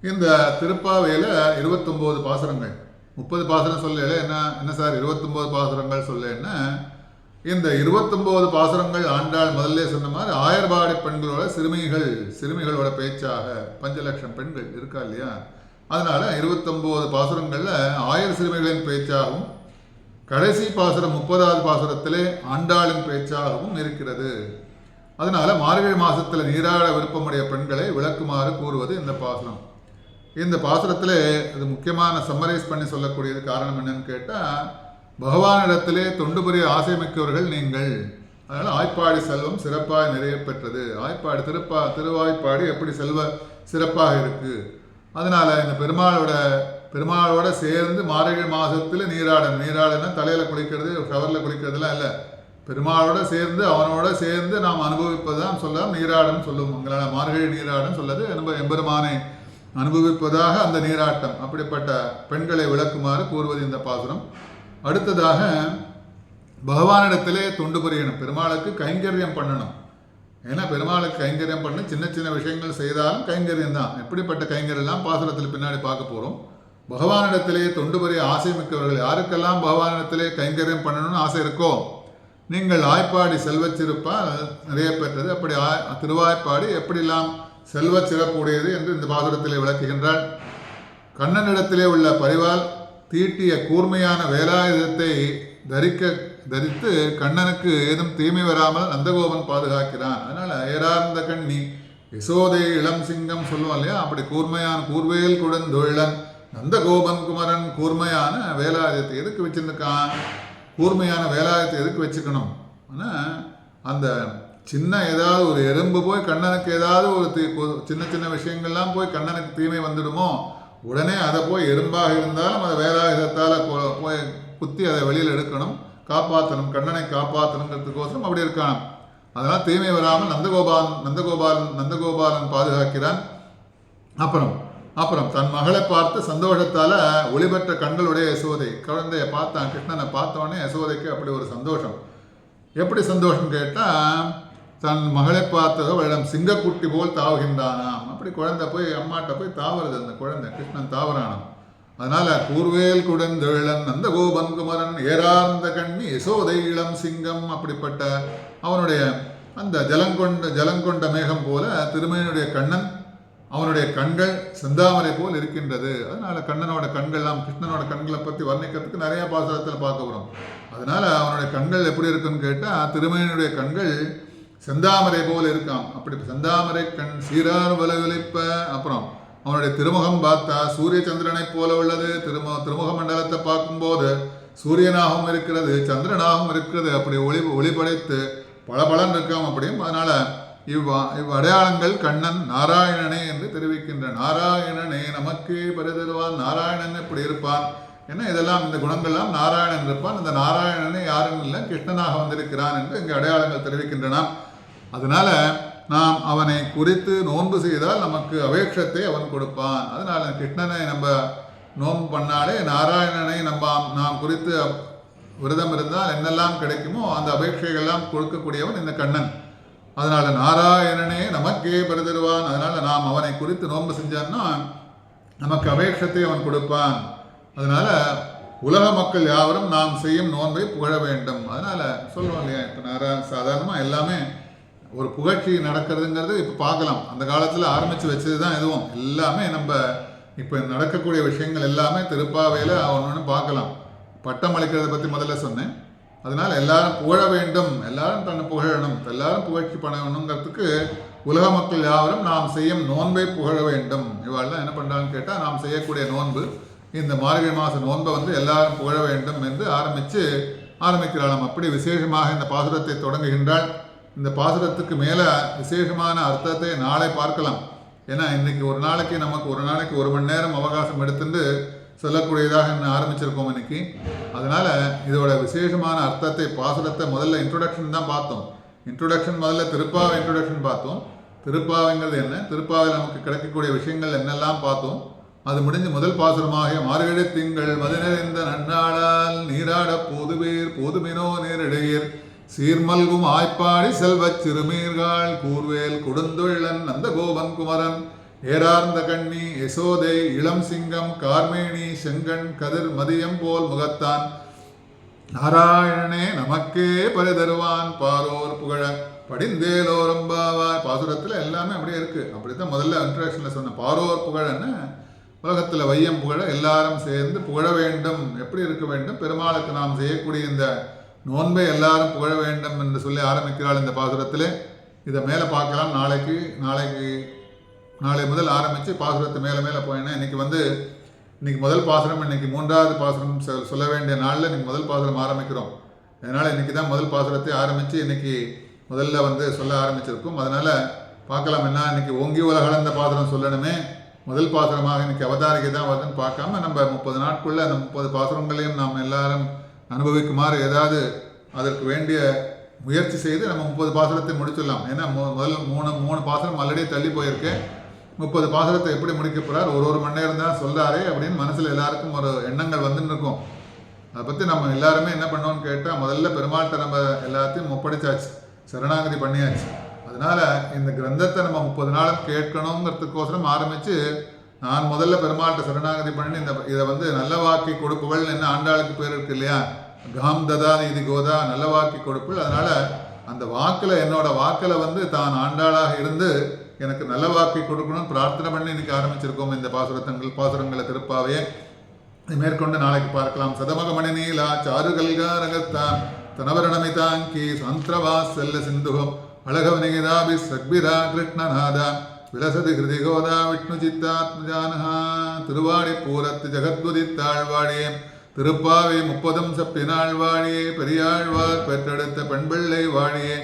இந்த திருப்பாவையில் 29 பாசுரங்கள். 30 பாசுரம் சொல்ல என்ன சார் 29 பாசுரங்கள் சொல்ல இந்த 29 பாசுரங்கள் ஆண்டாள் முதல்ல சொன்ன மாதிரி ஆயர்பாடி பெண்களோட சிறுமிகளோட பேச்சாக 5 லட்சம் பெண்கள் இருக்கா இல்லையா. அதனால 29 பாசுரங்களில் 1000 சிறுமிகளின் பேச்சாகவும் கடைசி பாசுரம் 30வது பாசுரத்திலே ஆண்டாளின் பேச்சாகவும் இருக்கிறது. அதனால மார்கழி மாசத்தில் நீராட விருப்பமுடைய பெண்களை விளக்குமாறு கூறுவது இந்த பாசுரம். இந்த பாசுரத்திலே இது முக்கியமான சம்மரைஸ் பண்ணி சொல்லக்கூடியது காரணம் என்னன்னு கேட்டால், பகவானிடத்திலே தொண்டு புரிய ஆசை மிக்கவர்கள் நீங்கள். அதனால் ஆய்ப்பாடி செல்வம் சிறப்பாக நிறைய பெற்றது. ஆய்ப்பாடி திருவாய்ப்பாடி எப்படி சிறப்பாக இருக்குது. அதனால் இந்த பெருமாளோட சேர்ந்து மார்கழி மாதத்தில் நீராடனா தலையில் குளிக்கிறது ஷவரில் குளிக்கிறதுலாம் இல்லை. பெருமாளோட சேர்ந்து அவனோட சேர்ந்து நாம் அனுபவிப்பது தான் சொல்லலாம் நீராடம் சொல்லுவோம். உங்களால் மார்கழி நீராடம் சொல்லது எம்பெருமானை அனுபவிப்பதாக அந்த நீராட்டம். அப்படிப்பட்ட பெண்களை விளக்குமாறு கூறுவது இந்த பாசுரம். அடுத்ததாக பகவானிடத்திலே தொண்டு புரியணும், பெருமாளுக்கு கைங்கரியம் பண்ணணும். ஏன்னா பெருமாளுக்கு கைங்கரியம் பண்ண சின்ன சின்ன விஷயங்கள் செய்தாலும் கைங்கரியம் தான். எப்படிப்பட்ட கைங்கரியெல்லாம் பாசுரத்தில் பின்னாடி பார்க்க போகிறோம். பகவானிடத்திலே தொண்டு புரிய ஆசை மிக்கவர்கள், யாருக்கெல்லாம் பகவானிடத்திலே கைங்கரியம் பண்ணணும்னு ஆசை இருக்கோ, நீங்கள் ஆய்ப்பாடி செல்வச்சிருப்பால் நிறைய பெற்றது. அப்படி திருவாய்ப்பாடி எப்படிலாம் செல்வ சிறப்புடையது என்று இந்த பாசுரத்திலே விளக்குகின்றாள். கண்ணனிடத்திலே உள்ள பரிவால் தீட்டிய கூர்மையான வேலாயுதத்தை தரித்து கண்ணனுக்கு ஏதும் தீமை வராமல் நந்தகோபன் பாதுகாக்கிறான். அதனால ஏரார்ந்த கண்ணி யசோதை இளம் சிங்கம் சொல்லுவோம் இல்லையா, அப்படி கூர்மையான கூர்வேல் கொடுந்தொழிலன் நந்தகோபன் குமரன் கூர்மையான வேலாயுதத்தை எதுக்கு வச்சிருக்கான்? கூர்மையான வேலாயுதத்தை எதுக்கு வச்சுக்கணும்? ஆனால் அந்த சின்ன ஏதாவது ஒரு எறும்பு போய் கண்ணனுக்கு ஏதாவது ஒரு சின்ன சின்ன விஷயங்கள்லாம் போய் கண்ணனுக்கு தீமை வந்துடுமோ, உடனே அதை போய் எறும்பாக இருந்தாலும் அதை வேலாயுதத்தால் போய் குத்தி அதை வெளியில் எடுக்கணும், காப்பாற்றணும், கண்ணனை காப்பாற்றணுங்கிறதுக்கோசரம் அப்படி இருக்கான். அதனால் தீமை வராமல் நந்தகோபாலன் பாதுகாக்கிறான். அப்புறம் தன் மகளை பார்த்து சந்தோஷத்தால் ஒளிபெற்ற கண்களுடைய யசோதை குழந்தைய பார்த்தான். கிருஷ்ணனை பார்த்தோடனே யசோதைக்கு அப்படி ஒரு சந்தோஷம். எப்படி சந்தோஷம் கேட்டால், தன் மகளை பார்த்ததோ அவளிடம் சிங்கக்குட்டி போல் தாவுகின்றானாம். அப்படி குழந்தை போய் அம்மாட்ட போய் தாவுறது, அந்த குழந்தை கிருஷ்ணன் தாவரானாம். அதனால கூர்வேல் குடந்தெழன் நந்தகோபன் குமரன் ஏரார்ந்த கண்ணி யசோதை இளம் சிங்கம், அப்படிப்பட்ட அவனுடைய அந்த ஜலங்கொண்ட மேகம் போல திருமேனியுடைய கண்ணன், அவனுடைய கண்கள் செந்தாமரை போல் இருக்கின்றது. அதனால கண்ணனோட கண்கள்லாம், கிருஷ்ணனோட கண்களை பற்றி வர்ணிக்கிறதுக்கு நிறைய பாசுரத்தில் பார்க்க வரும். அதனால அவனுடைய கண்கள் எப்படி இருக்குன்னு கேட்டால், திருமேனியுடைய கண்கள் செந்தாமரை போல் இருக்கான். அப்படி செந்தாமரை கண் சீரார் வலவலிப்ப. அப்புறம் அவனுடைய திருமுகம் பார்த்தா சூரிய சந்திரனை போல உள்ளது. திருமுக மண்டலத்தை பார்க்கும்போது சூரியனாகவும் இருக்கிறது, சந்திரனாகவும் இருக்கிறது. அப்படி ஒளிபடைத்து பளபளன்னு இருக்கான் அப்படியும். அதனால அடையாளங்கள் கண்ணன் நாராயணனே என்று தெரிவிக்கின்ற. நாராயணனே நமக்கே பரிதருவான். நாராயணன் இப்படி இருப்பான். ஏன்னா இதெல்லாம் இந்த குணங்கள்லாம் நாராயணன் இருப்பான். இந்த நாராயணனே யாரும் இல்லை, கிருஷ்ணனாக வந்திருக்கிறான் என்று இங்கே அடையாளங்கள் தெரிவிக்கின்றன. அதனால நாம் அவனை குறித்து நோன்பு செய்தால் நமக்கு அபேட்சத்தை அவன் கொடுப்பான். அதனால கிருஷ்ணனை நம்ம நோன்பு பண்ணாலே நாராயணனை நாம் குறித்து விரதம் இருந்தால் என்னெல்லாம் கிடைக்குமோ அந்த அபேட்சைகள்லாம் கொடுக்கக்கூடியவன் இந்த கண்ணன். அதனால நாராயணனே நமக்கே பெருதருவான். அதனால நாம் அவனை குறித்து நோன்பு செஞ்சோம்னா நமக்கு அபேட்சத்தை அவன் கொடுப்பான். அதனால உலக மக்கள் யாவரும் நாம் செய்யும் நோன்பை புகழ வேண்டும். அதனால சொல்லுவோம் இல்லையா, இப்போ சாதாரணமாக எல்லாமே ஒரு புகழ்ச்சி நடக்கிறதுங்கிறது இப்போ பார்க்கலாம். அந்த காலத்தில் ஆரம்பித்து வச்சது தான் எதுவும் எல்லாமே நம்ம இப்போ நடக்கக்கூடிய விஷயங்கள் எல்லாமே திருப்பாவையில் ஒன்று பார்க்கலாம். பட்டம் அளிக்கிறத பற்றி முதல்ல சொன்னேன். அதனால் எல்லாரும் புகழ வேண்டும், எல்லாரும் தன்னை புகழணும், எல்லாரும் புகழ்ச்சி பண்ணணுங்கிறதுக்கு உலக மக்கள் யாவரும் நாம் செய்யும் நோன்பை புகழ வேண்டும். இவாள்லாம் என்ன பண்ணுறான்னு கேட்டால், நாம் செய்யக்கூடிய நோன்பு இந்த மார்கழி மாத நோன்பை எல்லாரும் புகழ வேண்டும் என்று ஆரம்பிக்கிறாளாம். அப்படி விசேஷமாக இந்த பாசுரத்தை தொடங்குகின்றாள். இந்த பாசுரத்துக்கு மேலே விசேஷமான அர்த்தத்தை நாளை பார்க்கலாம். ஏன்னா இன்னைக்கு ஒரு நாளைக்கு ஒரு மணி நேரம் அவகாசம் எடுத்துட்டு சொல்லக்கூடியதாக ஆரம்பிச்சிருக்கோம் இன்னைக்கு. அதனால இதோட விசேஷமான அர்த்தத்தை, பாசுரத்தை முதல்ல இன்ட்ரோடக்ஷன் தான் பார்த்தோம். முதல்ல திருப்பாவை இன்ட்ரோடக்ஷன் பார்த்தோம். திருப்பாவைங்கிறது என்ன, திருப்பாவையில் நமக்கு கிடைக்கக்கூடிய விஷயங்கள் என்னெல்லாம் பார்த்தோம். அது முடிஞ்சு முதல் பாசுரமாக மார்கழி திங்கள் மதிநிறைந்த நன்னாளால் நீராட போதுமினோ நேரிடையர் சீர்மல்கும் ஆய்ப்பாடி செல்வச் சிறுமீர்கள் கூர்வேல் கொடுந்தொழிலன் நந்தகோபன் குமரன் ஏரார்ந்த கண்ணி யசோதை இளம் சிங்கம் கார்மேனி செங்கண் கதிர் மதியம் போல் முகத்தான் நாராயணனே நமக்கே பரிதருவான் பாரோர் புகழ படிந்தேலோரம்பாவாய். பாசுரத்தில் எல்லாமே அப்படியே இருக்கு. அப்படித்தான் முதல்ல இன்ட்ரடக்ஷன்ல சொன்ன பாரோர் புகழன்னு உலகத்தில் வையம் புகழ எல்லாரும் சேர்ந்து புகழ வேண்டும். எப்படி இருக்க வேண்டும், பெருமாளுக்கு நாம் செய்யக்கூடிய இந்த நோன்பை எல்லாரும் புகழ வேண்டும் என்று சொல்லி ஆரம்பிக்கிறாள் இந்த பாசுரத்தில். இதை மேலே பார்க்கலாம். நாளை முதல் ஆரம்பித்து பாசுரத்தை மேலே போயினா இன்னைக்கு முதல் பாசுரம், இன்னைக்கு 3வது பாசுரம் சொல்ல வேண்டிய நாளில் இன்னைக்கு முதல் பாசுரம் ஆரம்பிக்கிறோம். அதனால் இன்னைக்கு தான் முதல் பாசுரத்தை ஆரம்பித்து இன்னைக்கு முதல்ல சொல்ல ஆரம்பிச்சிருக்கும். அதனால் பார்க்கலாம். என்ன இன்னைக்கு ஓங்கி உலகளந்த பாசுரம் சொல்லணுமே, முதல் பாசுரமாக இன்னைக்கு அவதாரிகை தான் வருதுன்னு பார்க்காம நம்ம 30 நாட்குள்ள அந்த 30 பாசுரங்களையும் நாம் எல்லாரும் அனுபவிக்குமாறு ஏதாவது அதற்கு வேண்டிய முயற்சி செய்து நம்ம 30 பாசுரத்தை முடிச்சிடலாம். ஏன்னா முதல் மூணு பாசுரம் ஆல்ரெடி தள்ளி போயிருக்கேன். 30 பாசுரத்தை எப்படி முடிக்க போகிறார், ஒரு மணி நேரம் தான் சொல்கிறாரே அப்படின்னு மனசில் எல்லாருக்கும் ஒரு எண்ணங்கள் வந்துன்னு இருக்கும். அதை பற்றி நம்ம எல்லாருமே என்ன பண்ணோம்னு கேட்டால், முதல்ல பெருமாள்கிட்ட நம்ம எல்லாத்தையும் ஒப்படைச்சாச்சு, சரணாகதி பண்ணியாச்சு. அதனால் இந்த கிரந்தத்தை நம்ம 30 நாளும் கேட்கணுங்கிறதுக்கோசரம் ஆரம்பித்து நான் முதல்ல பெருமாள்கிட்ட சரணாகதி பண்ணி இதை நல்ல வாக்கி கொடுப்புகள் என்ன ஆண்டாளுக்கு பேர் இருக்கு இல்லையா, காம் ததாதி இது கோதா, நல்ல வாக்கி கொடுப்புகள். அதனால் அந்த வாக்கில் என்னோட வாக்கில் தான் ஆண்டாளாக இருந்து எனக்கு நல்ல வாக்கை கொடுக்கணும் பிரார்த்தனை பண்ணி இன்னைக்கு ஆரம்பிச்சிருக்கோம் இந்த பாசுரங்களை திருப்பாவே மேற்கொண்டு நாளைக்கு பார்க்கலாம். சதமகமணி நீலா சாருகல்காரகத்தான் தனவரணமிதாங்கி சாந்திரவாசல்ல சிந்துகம் அழகவனிகிதாபி சக்பிரா கிருஷ்ணநாதா விலசதி ஹிருதிகோதா விஷ்ணு சித்தாத்மஜானஹா. திருவாடி பூரத்து ஜெகத்குதித்தாழ்வாழியே திருப்பாவை 30 சப்பினாள் வாழியே பெரியாழ்வார் பெற்றெடுத்த பெண்பிள்ளை வாழியே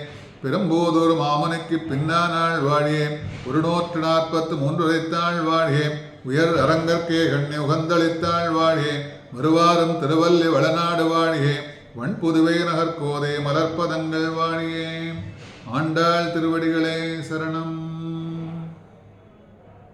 பெரும்போதூர் மாமனுக்கு பின்னானாள் வாழியே 143 உரைத்தாள் வாழியே உயர் அரங்கற்கே கண்ணி உகந்தளித்தாள் வாழியே மறுவாரம் திருவல்லி வளநாடு வாழியே வன்புதுவை நகர்கோதை மலர்ப்பதங்கள் வாழியே. ஆண்டாள் திருவடிகளே சரணம்.